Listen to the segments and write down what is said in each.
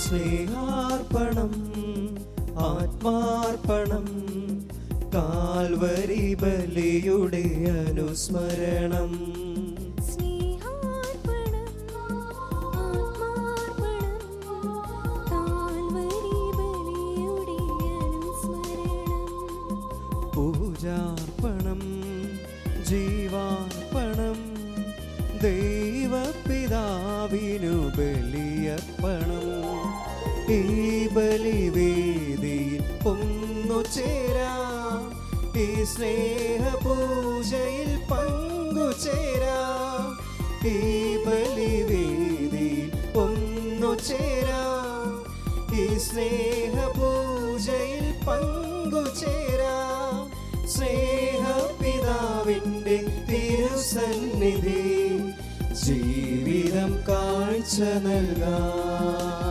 സ്നേഹാർപ്പണം ആത്മാർപ്പണം Calvary ബലിയുടെ അനുസ്മരണം. പൂജാർപ്പണം ജീവാർപ്പണം ദൈവപിതാവിനു ബലിയർപ്പണം. ഈ ബലിവേദിയിൽ ഒന്നുചേരാം, ഈ സ്നേഹപൂജയിൽ പങ്കുചേരാം. ഈ ബലിവേദിയിൽ ഒന്നുചേരാം, ഈ സ്നേഹപൂജയിൽ പങ്കുചേരാം. സ്നേഹപിതാവിൻ്റെ തിരുസന്നിധി ജീവിതം കാഴ്ച നൽകാം.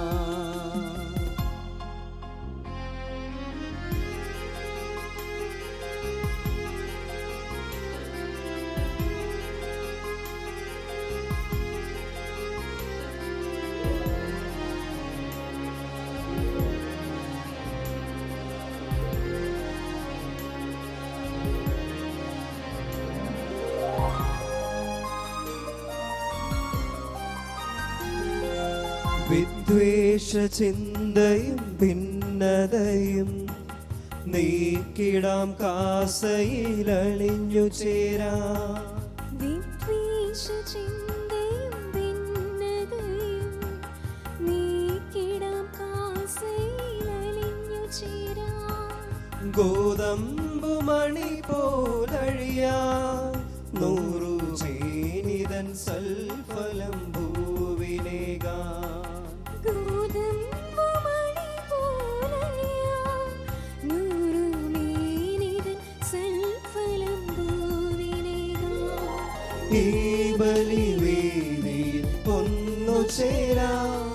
വിദ്വേഷ ചിന്തയും ഭിന്നതയും നീക്കിടാം കാസയിൽ അണിഞ്ഞു ചേരാം. വിദ്വേഷ ചിന്തയും ഭിന്നതയും നീക്കിടാം കാസയിൽ അണിഞ്ഞു ചേരാം. ഗോതമ്പു മണി പോലഴിയാം 100 ചേനിതൻ സൽഫലം ഭൂവിലേകാം. ഈ ബലിവേദിയിൽ ഒന്നുചേരാം,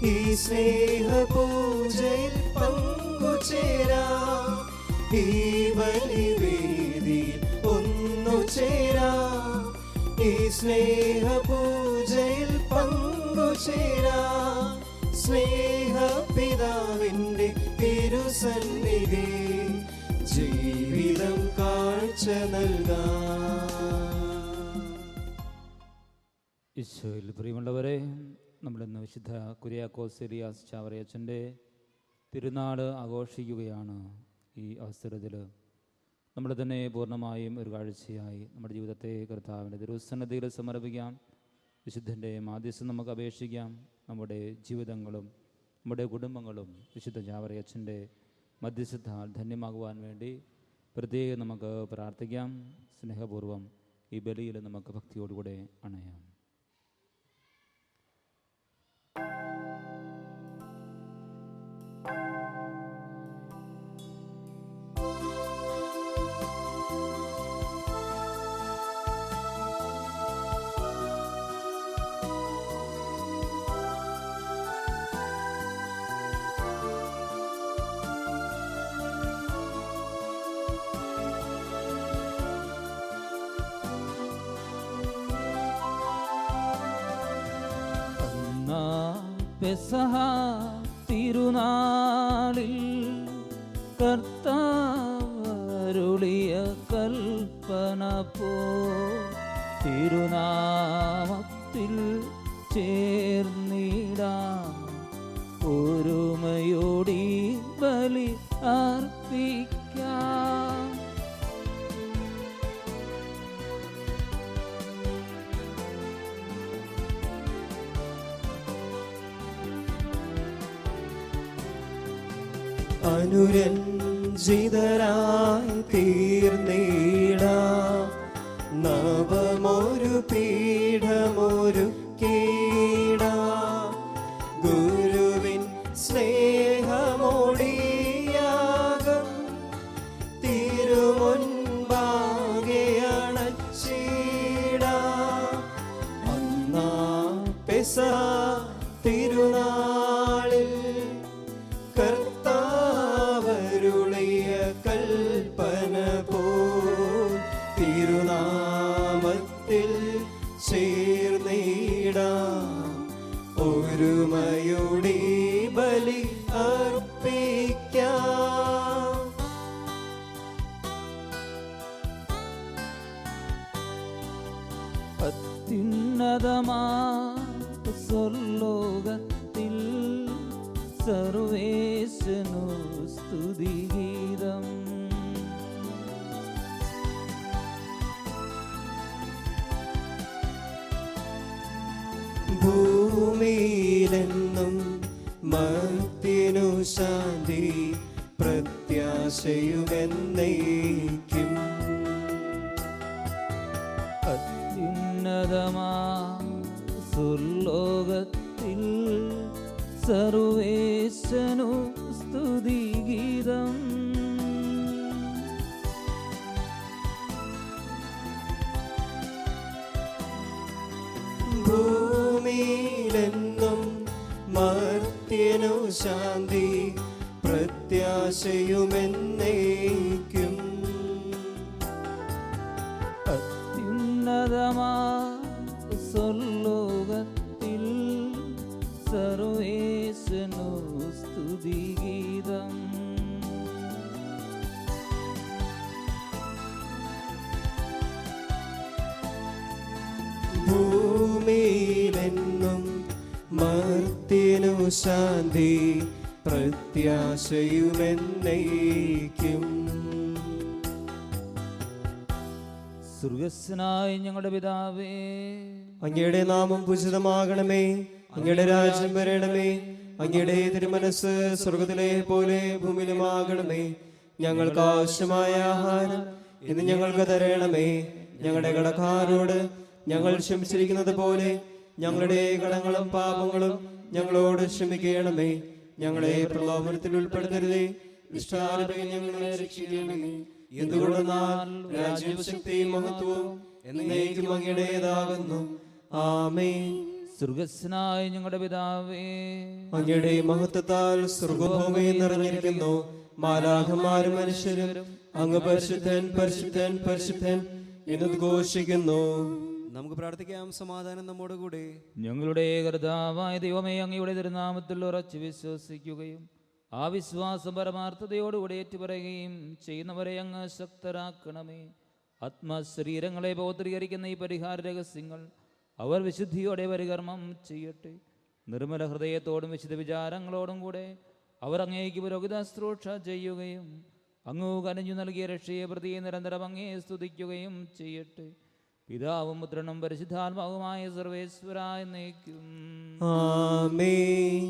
ഈ സ്നേഹപൂജയിൽ പങ്കുചേരാം. ഈ ബലിവേദിയിൽ ഒന്നുചേരാം, ഈ സ്നേഹപൂജയിൽ പങ്കുചേരാം. സ്നേഹപിതാവിൻ്റെ തിരുസന്നിധി ജീവിതം കാഴ്ച നൽകാം. ഈശോയിൽ പ്രിയമുള്ളവരെ, നമ്മളിന്ന് വിശുദ്ധ കുര്യാക്കോസ് എലിയാസ് ചാവറയച്ചൻ്റെ തിരുനാൾ ആഘോഷിക്കുകയാണ്. ഈ അവസരത്തിൽ നമ്മൾ തന്നെ പൂർണ്ണമായും ഒരു കാഴ്ചയായി നമ്മുടെ ജീവിതത്തെ കർത്താവിൻ്റെ തിരുസന്നിധിയിൽ സമർപ്പിക്കാം. വിശുദ്ധൻ്റെ മാധ്യസ്ഥം നമുക്ക് അപേക്ഷിക്കാം. നമ്മുടെ ജീവിതങ്ങളും നമ്മുടെ കുടുംബങ്ങളും വിശുദ്ധ ചാവറയച്ചൻ്റെ മധ്യസ്ഥത്താൽ ധന്യമാകുവാൻ വേണ്ടി പ്രത്യേകം നമുക്ക് പ്രാർത്ഥിക്കാം. സ്നേഹപൂർവ്വം ഈ ബലിയിൽ നമുക്ക് ഭക്തിയോടുകൂടെ അണയാം. പെസഹ തിരുനാളിൽ കർത്താവരുളിയ കൽപ്പന പോ തിരുനാമത്തിൽ ചേർന്നിടാം. ഒരുമയോടി ബലി അർപ്പിക്കാം. അനുരഞ്ജിതരായി തീർന്നിടാം. നവമൊരു പീഠമൊരുക്കിടാം. ഗുരുവിൻ സ്നേഹമോടിയാകം തിരുമുൻപാകെ അണച്ചിടാം. അന്നാ പെസഹ തിരുനാളിൽ കർത്താവരുളിയ കൽപ്പന പോൽ തിരുനാമത്തിൽ ചേർന്നിടാം. ഒരുമയോടെ അത്യുന്നതമാ സ്വർലോകത്തിൽ സർവേശനു സ്തുതിഗീതം. ഭൂമിയിലെന്നും മർത്യനു ശാന്തി പ്രത്യാശയുമെന്നേക്കും. അത്യുന്നതമാ സ്വർലോകത്തിൽ സർവേശനു സ്തുതിഗീതം. ഭൂമിയിലെന്നും മർത്യനു ശാന്തി പ്രത്യാശയുമെന്നേക്കും. അത്യുന്നതമാ സ്വർലോകത്തിൽ സർവേശനു സ്തുതിഗീതം. ഭൂമിയിലെന്നും മർത്യനു ശാന്തി പ്രത്യാശയുമെന്നേക്കും. സ്വർഗ്ഗസ്ഥനായ ഞങ്ങളുടെ പിതാവേ, അങ്ങയുടെ നാമം പൂജിതമാകണമേ. അങ്ങയുടെ രാജ്യം വരണമേ. അങ്ങയുടെ തിരുമനസ് സ്വർഗത്തിലെ പോലെ ഭൂമിയിലുമാകണമേ. ഞങ്ങൾക്ക് ആവശ്യമായ ആഹാരം ഇന്ന് ഞങ്ങൾക്ക് തരണമേ. ഞങ്ങളുടെ കടക്കാരോട് ഞങ്ങൾ ക്ഷമിച്ചിരിക്കുന്നത് പോലെ ഞങ്ങളുടെ കടങ്ങളും പാപങ്ങളും ഞങ്ങളോട് ക്ഷമിക്കണമേ. ഞങ്ങളെ പ്രലോഭനത്തിൽ ഉൾപ്പെടുത്തരുതേ, ദുഷ്ടാരൂപയിൽ ഞങ്ങളെ രക്ഷിക്കണമേ. എന്തുകൊണ്ടെന്നാൽ രാജ്യവും ശക്തിയും മഹത്വവും എന്നേക്കും അങ്ങയുടേതാകുന്നു. ആമേൻ. സ്വർഗ്ഗസ്ഥനായ ഞങ്ങളുടെ പിതാവേ, അങ്ങയുടെ മഹത്വത്താൽ സ്വർഗ്ഗഭൂമിയിൽ നിറഞ്ഞിരിക്കുന്നു. മാലാഖമാരും മനുഷ്യരും അങ്ങ് പരിശുദ്ധൻ പരിശുദ്ധൻ പരിശുദ്ധൻ എന്ന് ഘോഷിക്കുന്നു. നമുക്ക് പ്രാർത്ഥിക്കാം. സമാധാനം നമ്മോടുകൂടെ. ഞങ്ങളുടെ കർത്താവായ ദൈവമേ, അങ്ങയുടെ തിരുനാമത്തിൽ ഉറച്ചു വിശ്വസിക്കുകയും ആ വിശ്വാസം പരമാർത്ഥതയോടുകൂടി ഏറ്റുപറയുകയും ചെയ്യുന്നവരെ അങ്ങ് ശക്തരാക്കണമേ. ആത്മശരീരങ്ങളെ പൗത്രീകരിക്കുന്ന ഈ പരിഹാര രഹസ്യങ്ങൾ അവർ വിശുദ്ധിയോടെ പരികർമ്മം ചെയ്യട്ടെ. നിർമ്മല ഹൃദയത്തോടും വിശുദ്ധ വിചാരങ്ങളോടും കൂടെ അവർ അങ്ങേക്ക് പുരോഹിത ശുശ്രൂഷ ചെയ്യുകയും അങ്ങ് കനിഞ്ഞു നൽകിയ രക്ഷയെ പ്രതി നിരന്തരം അങ്ങേ സ്തുതിക്കുകയും ചെയ്യട്ടെ. പിതാവും പുത്രനും പരിശുദ്ധാത്മാവുമായ സർവേശ്വര എന്നേക്കും. ആമേൻ.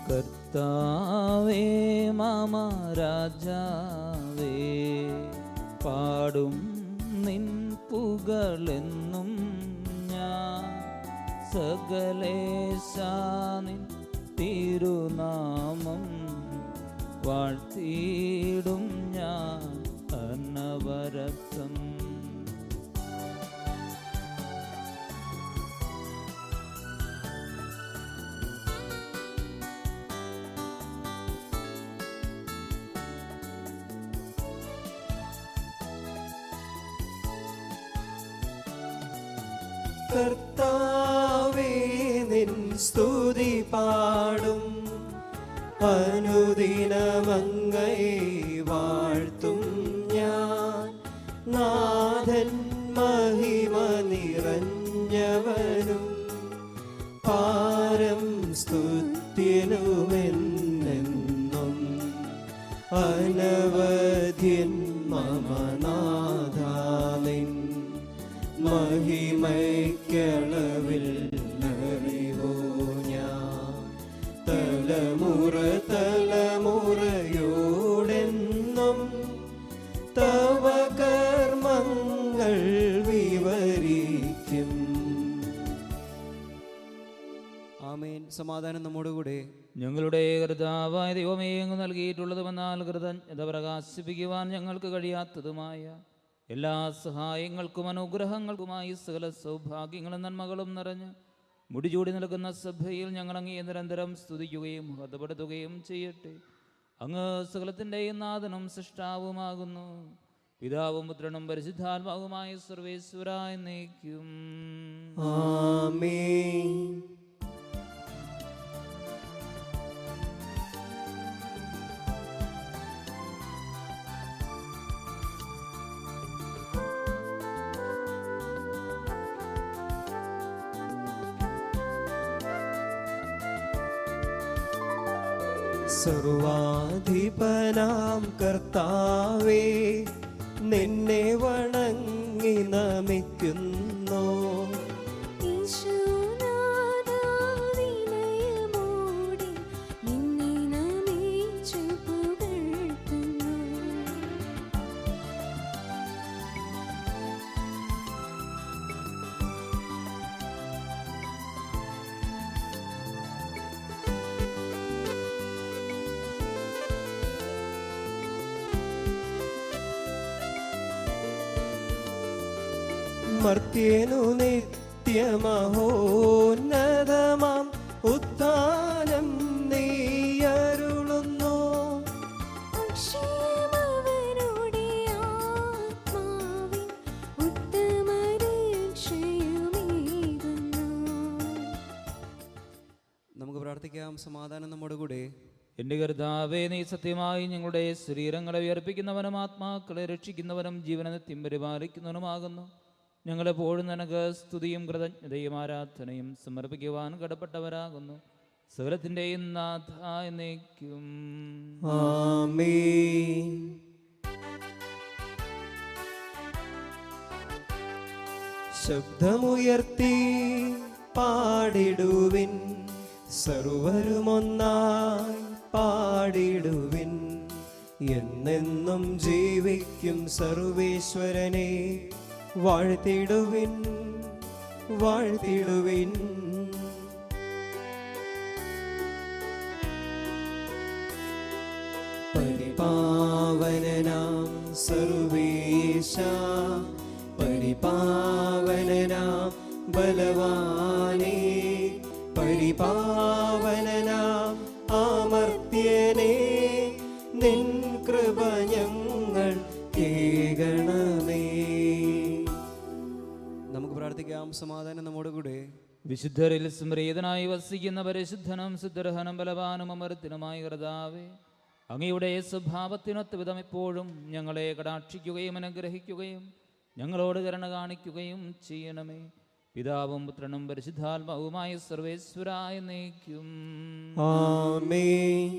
കർത്താവേ മമ രാജാവേ, പാടും നിൻ പുകളെന്നും ഞാൻ. സകലേശാനിൻ തിരുനാമം വാഴ്ത്തിയിടും ഞാൻ അനവരതം. കർത്താവേ നിൻ സ്തുതി പാടും, അനുദിനമങ്ങയെ വാഴ്ത്തും ഞാൻ. നാഥൻ മഹിമ നിറഞ്ഞവനും പാരം സ്തുത്യനുമെന്നെന്നും അനവധ്യൻ മമ നാഥാനിൻ മഹിമയ്ക്കളവിൽ അറിവോ ഞാൻ. തലമുറ തലമുറയോടെന്നും തവ കർമ്മങ്ങൾ വിവരിക്കും. ആമേൻ. സമാധാനം നമ്മോടുകൂടെ. ഞങ്ങളുടെ കർത്താവായ ദൈവമേ, അങ്ങ് നൽകിയിട്ടുള്ളതുമെന്നാൽ കൃതജ്ഞത പ്രകാശിപ്പിക്കുവാൻ ഞങ്ങൾക്ക് കഴിയാത്തതുമായ എല്ലാ സഹായങ്ങൾക്കും അനുഗ്രഹങ്ങൾക്കുമായി സകല സൗഭാഗ്യങ്ങളും നന്മകളും നിറഞ്ഞ് മുടിചൂടി നിൽക്കുന്ന സഭയിൽ ഞങ്ങൾ അങ്ങേ നിരന്തരം സ്തുതിക്കുകയും മഹത്വപ്പെടുത്തുകയും ചെയ്യട്ടെ. അങ്ങ് സകലത്തിൻ്റെയും നാഥനും സൃഷ്ടാവുമാകുന്നു. പിതാവും പുത്രനും പരിശുദ്ധാത്മാവുമായ സർവേശ്വര എന്നേക്കും. ആമേൻ. സർവാധിപനാം കർത്താവേ, നിന്നെ വണങ്ങി നമിക്കുന്നു. ഈശോനാഥാ വിനയമോടെ നിന്നെ നമിച്ചു പുകഴ്ത്തുന്നു. മർത്യനു നിത്യമഹോന്നതമാം ഉത്ഥാനം നീയരുളുന്നു. അക്ഷയമവരുടെ ആത്മാവിൻ ഉത്തമരക്ഷയുമേകുന്നു. നമുക്ക് പ്രാർത്ഥിക്കാം. സമാധാനം നമ്മുടെ കൂടെ. എൻ്റെ കർത്താവേ, നീ സത്യമായി ഞങ്ങളുടെ ശരീരങ്ങളെ ഉയർപ്പിക്കുന്നവനും ആത്മാക്കളെ രക്ഷിക്കുന്നവനും ജീവനത്യം പരിപാലിക്കുന്നവനുമാകുന്നു. ഞങ്ങളെപ്പോഴും നിനക്ക് സ്തുതിയും കൃതജ്ഞതയും ആരാധനയും സമർപ്പിക്കുവാൻ കടപ്പെട്ടവരാകുന്നു. സകലത്തിൻ്റെയും നാഥ എന്നേക്കും. ആമേൻ. ശബ്ദമുയർത്തി പാടിടുവിൻ, സർവരുമൊന്നായി പാടിടുവിൻ. എന്നെന്നും ജീവിക്കും സർവേശ്വരനെ വാഴ്ത്തിടുവിൻ, വാഴ്ത്തിടുവിൻ. പരിപാവനനാം സർവേശ, പരിപാവനനാം ബലവാനേ, പരിപാവനനാം അമർത്യനേ, നിൻ കൃപ ഞങ്ങൾ കേൾക്കണമേ. നമുക്ക് പ്രാർത്ഥിക്കാം. സമാധാനം നമ്മുടെ കൂടെ. വിശുദ്ധരിൽ സ്മൃതനായി വസിക്കുന്ന പരിശുദ്ധനും സുദർഹനും ബലവാനും അമർത്തിനുമായ കർത്താവേ, അങ്ങയുടെ സ്വഭാവത്തിനൊത്ത വിധം എപ്പോഴും ഞങ്ങളെ കടാക്ഷിക്കുകയും അനുഗ്രഹിക്കുകയും ഞങ്ങളോട് കരുണ കാണിക്കുകയും ചെയ്യണമേ. പിതാവും പുത്രനും പരിശുദ്ധാത്മാവുമായ സർവേശ്വരായ എന്നേക്കും. ആമേൻ.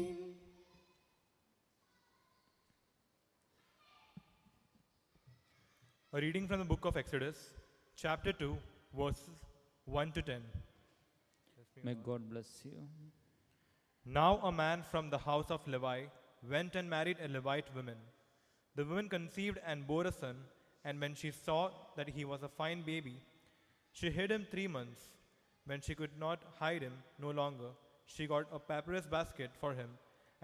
A reading from the book of Exodus, chapter 2, verses 1 to 10. May God bless you. Now a man from the house of Levi went and married a Levite woman. The woman conceived and bore a son, and when she saw that he was a fine baby, she hid him 3 months. When she could not hide him no longer, she got a papyrus basket for him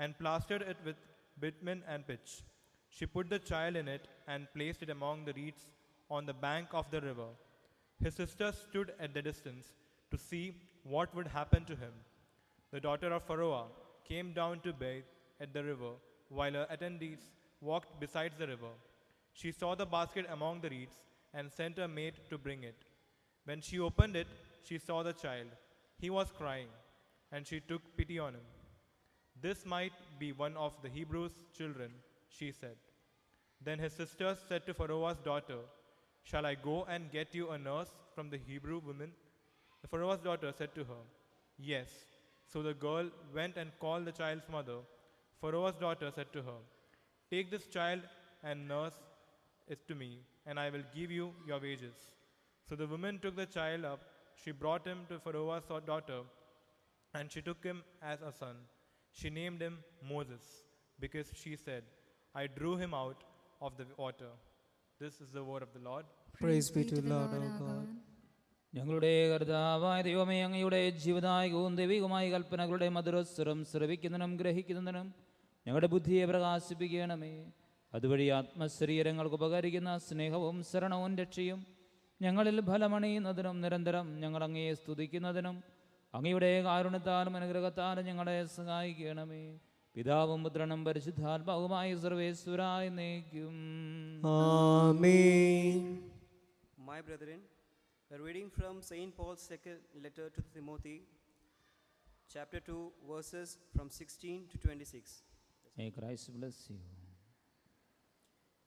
and plastered it with bitumen and pitch. She put the child in it and placed it among the reeds on the bank of the river. His sister stood at the distance to see what would happen to him. The daughter of Pharaoh came down to bathe at the river, while her attendees walked beside the river. She saw the basket among the reeds and sent her maid to bring it. When she opened it, she saw the child. He was crying, and she took pity on him. "This might be one of the Hebrews' children," she said. Then his sisters said to Pharaoh's daughter, "Shall I go and get you a nurse from the Hebrew women?" The Pharaoh's daughter said to her, "Yes." So the girl went and called the child's mother. Pharaoh's daughter said to her, "Take this child and nurse it to me, and I will give you your wages." So the woman took the child up. She brought him to Pharaoh's daughter, and she took him as a son. She named him Moses, because she said, "I drew him out of the water." This is the word of the Lord. Praise be to Lord our God. ഞങ്ങളുടെ കർത്താവായ ദൈവമേ, അങ്ങയുടെ ജീവദായകവും ദൈവികമായ കൽപ്പനകളുടെ മധുരസ്വരം ശ്രവിക്കുന്നതിനും ഗ്രഹിക്കുന്നതിനും ഞങ്ങളുടെ ബുദ്ധിയെ പ്രകാശിപ്പിക്കണമേ. അതുവഴി ആത്മശരീരങ്ങൾക്ക് ഉപകരിക്കുന്ന സ്നേഹവും ശരണവും രക്ഷയും ഞങ്ങളിൽ ഫലമണിയുന്നതിനും നിരന്തരം ഞങ്ങൾ അങ്ങയെ സ്തുതിക്കുന്നതിനും അങ്ങയുടെ കാരുണ്യത്താലും അനുഗ്രഹത്താലും ഞങ്ങളെ സഹായിക്കണമേ. പിതാവും പുത്രനും പരിശുദ്ധാത്മാവുമായ സർവേശ്വരായ എന്നേക്കും. Amen. My brethren, a reading from St. Paul's second letter to Timothy, chapter 2, verses from 16 to 26. May Christ bless you.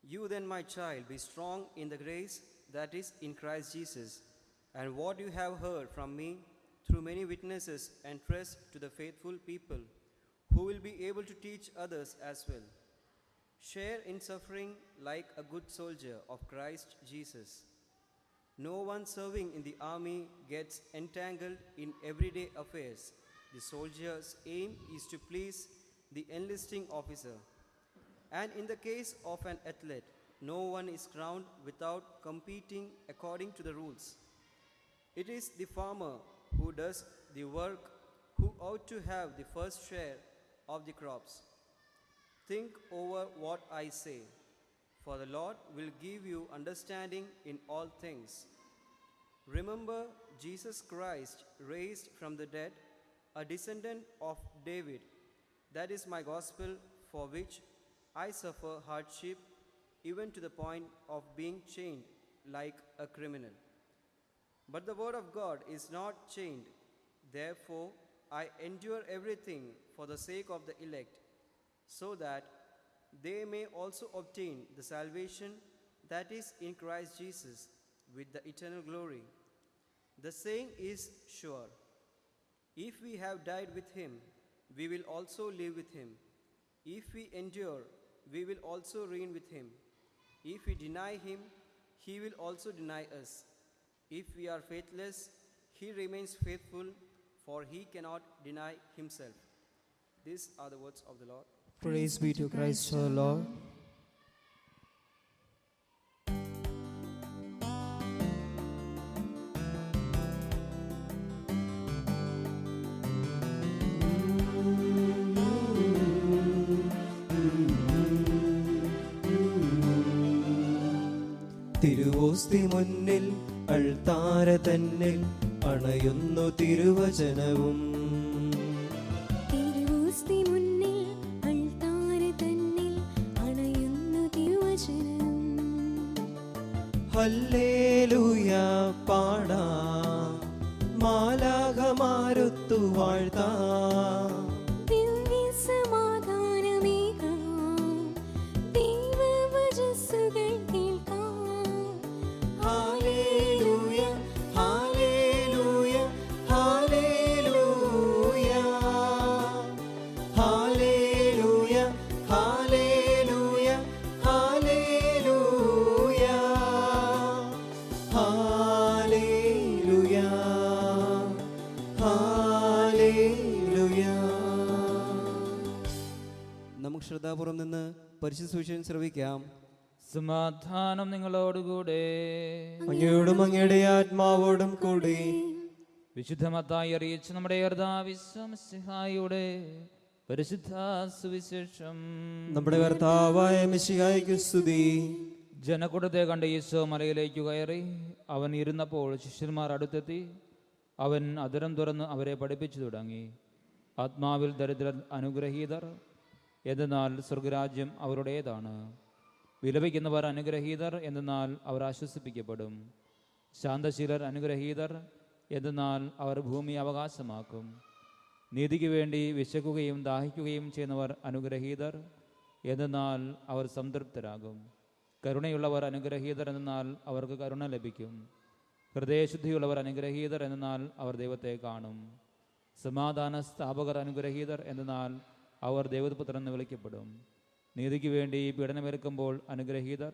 You then, my child, be strong in the grace that is in Christ Jesus, and what you have heard from me through many witnesses, entrust to the faithful people who who will be able to teach others as well. Share in suffering like a good soldier of Christ Jesus. No one serving in the army gets entangled in everyday affairs. The soldier's aim is to please the enlisting officer. And in the case of an athlete, no one is crowned without competing according to the rules. It is the farmer who does the work who ought to have the first share of the crops. Think over what I say, for the Lord will give you understanding in all things. Remember Jesus Christ, raised from the dead, a descendant of David. That is my gospel, for which I suffer hardship, even to the point of being chained like a criminal. But the word of God is not chained. Therefore, I endure everything for the sake of the elect, so that they may also obtain the salvation that is in Christ Jesus with the eternal glory. The saying is sure: if we have died with him, we will also live with him. If we endure, we will also reign with him. If we deny him, he will also deny us. If we are faithless, he remains faithful, for he cannot deny himself. These are the words of the Lord. Praise be to Christ our Lord. തിരുവോസ്തി മുന്നിൽ അൾത്താര തന്നിൽ അണയുന്നു തിരുവചനവും. തിരുവോസ്തി മുന്നിൽ അൾത്താര തന്നിൽ അണയുന്നു തിരുവചനം. Hallelujah പാടാം, മാലാഖമാരൊത്തു വാഴ്ത്താം. ദിവ്യസമാധാനമേകാം, ദൈവവചസ്സുകൾ കേൾക്കാം. Hallelujah hallelujah hallelujah hallelujah hallelujah hallelujah hallelujah hallelujah. നമുക്ക് ശ്രദ്ധാപൂർവം നിന്ന് പരിശുദ്ധ സുവിശേഷം ശ്രവിക്കാം. സമാധാനം നിങ്ങളോടുകൂടെ. അങ്ങയോടും അങ്ങയുടെ ആത്മാവോടും കൂടി. വിശുദ്ധ മത്തായി അറിയിച്ച നമ്മുടെ കർത്താവിശ്വസിഹായുടെ പരിശുദ്ധ സുവിശേഷം. നമ്മുടെ കർത്താവായ മിശിഹായ്ക്ക് സ്തുതി. ജനക്കൂട്ടത്തെ കണ്ട് ഈശോ മലയിലേക്ക് കയറി. അവൻ ഇരുന്നപ്പോൾ ശിഷ്യന്മാർ അടുത്തെത്തി. അവൻ അധരം തുറന്ന് അവരെ പഠിപ്പിച്ചു തുടങ്ങി. ആത്മാവിൽ ദരിദ്രർ അനുഗ്രഹീതർ, എന്തെന്നാൽ സ്വർഗരാജ്യം അവരുടേതാണ്. വിലപിക്കുന്നവർ അനുഗ്രഹീതർ, എന്തെന്നാൽ അവർ ആശ്വസിപ്പിക്കപ്പെടും. ശാന്തശീലർ അനുഗ്രഹീതർ, എന്തെന്നാൽ അവർ ഭൂമി അവകാശമാക്കും. നീതിക്ക് വേണ്ടി വിശക്കുകയും ദാഹിക്കുകയും ചെയ്യുന്നവർ അനുഗ്രഹീതർ, എന്തെന്നാൽ അവർ സംതൃപ്തരാകും. കരുണയുള്ളവർ അനുഗ്രഹീതർ, എന്നാൽ അവർക്ക് കരുണ ലഭിക്കും. ഹൃദയശുദ്ധിയുള്ളവർ അനുഗ്രഹീതർ, എന്നാൽ അവർ ദൈവത്തെ കാണും. സമാധാന സ്ഥാപകർ അനുഗ്രഹീതർ, എന്നാൽ അവർ ദൈവപുത്രൻ എന്ന് വിളിക്കപ്പെടും. നീതിക്ക് വേണ്ടി പീഡനമേൽക്കുമ്പോൾ അനുഗ്രഹീതർ,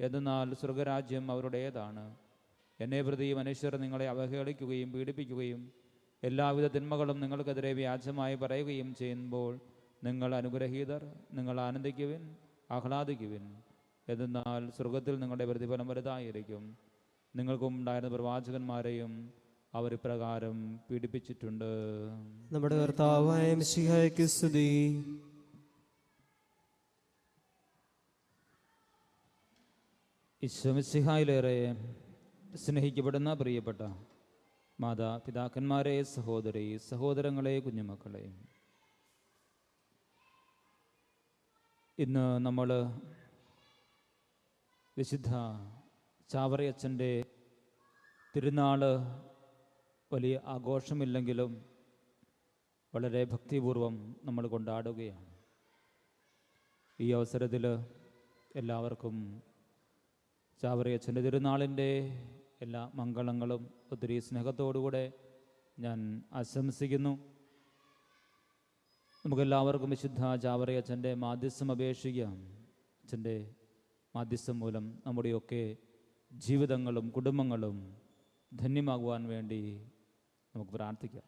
എന്നാൽ സ്വർഗരാജ്യം അവരുടേതാണ്. എന്നെ പ്രതി മനുഷ്യർ നിങ്ങളെ അവഹേളിക്കുകയും പീഡിപ്പിക്കുകയും എല്ലാവിധ തിന്മകളും നിങ്ങൾക്കെതിരെ വ്യാജമായി പറയുകയും ചെയ്യുമ്പോൾ നിങ്ങൾ അനുഗ്രഹീതർ. നിങ്ങൾ ആനന്ദിക്കുവിൻ, ആഹ്ലാദിക്കുവിൻ, എന്നാൽ സ്വർഗത്തിൽ നിങ്ങളുടെ പ്രതിഫലം വലുതായിരിക്കും. നിങ്ങൾക്കും ഉണ്ടായിരുന്ന പ്രവാചകന്മാരെയും അവർ ഇപ്രകാരം പീഡിപ്പിച്ചിട്ടുണ്ട്. നമ്മുടെ കർത്താവായ മിശിഹായ്ക്ക് സ്തുതി. ഈശോമിശിഹായിലേറെ സ്നേഹിക്കപ്പെടുന്ന പ്രിയപ്പെട്ട മാതാപിതാക്കന്മാരെ, സഹോദരി സഹോദരങ്ങളെ, കുഞ്ഞുമക്കളെ, ഇന്ന് നമ്മൾ വിശുദ്ധ ചാവറയച്ചൻ്റെ തിരുനാൾ വലിയ ആഘോഷമില്ലെങ്കിലും വളരെ ഭക്തിപൂർവം നമ്മൾ കൊണ്ടാടുകയാണ്. ഈ അവസരത്തിൽ എല്ലാവർക്കും ചാവറയച്ചൻ്റെ തിരുനാളിൻ്റെ എല്ലാ മംഗളങ്ങളും ഒത്തിരി സ്നേഹത്തോടുകൂടെ ഞാൻ ആശംസിക്കുന്നു. നമുക്കെല്ലാവർക്കും വിശുദ്ധ ചാവറയ അച്ഛൻ്റെ മാധ്യസ്ഥം അപേക്ഷിക്കാം. അച്ഛൻ്റെ മാധ്യസ്ഥം മൂലം നമ്മുടെയൊക്കെ ജീവിതങ്ങളും കുടുംബങ്ങളും ധന്യമാകുവാൻ വേണ്ടി നമുക്ക് പ്രാർത്ഥിക്കാം.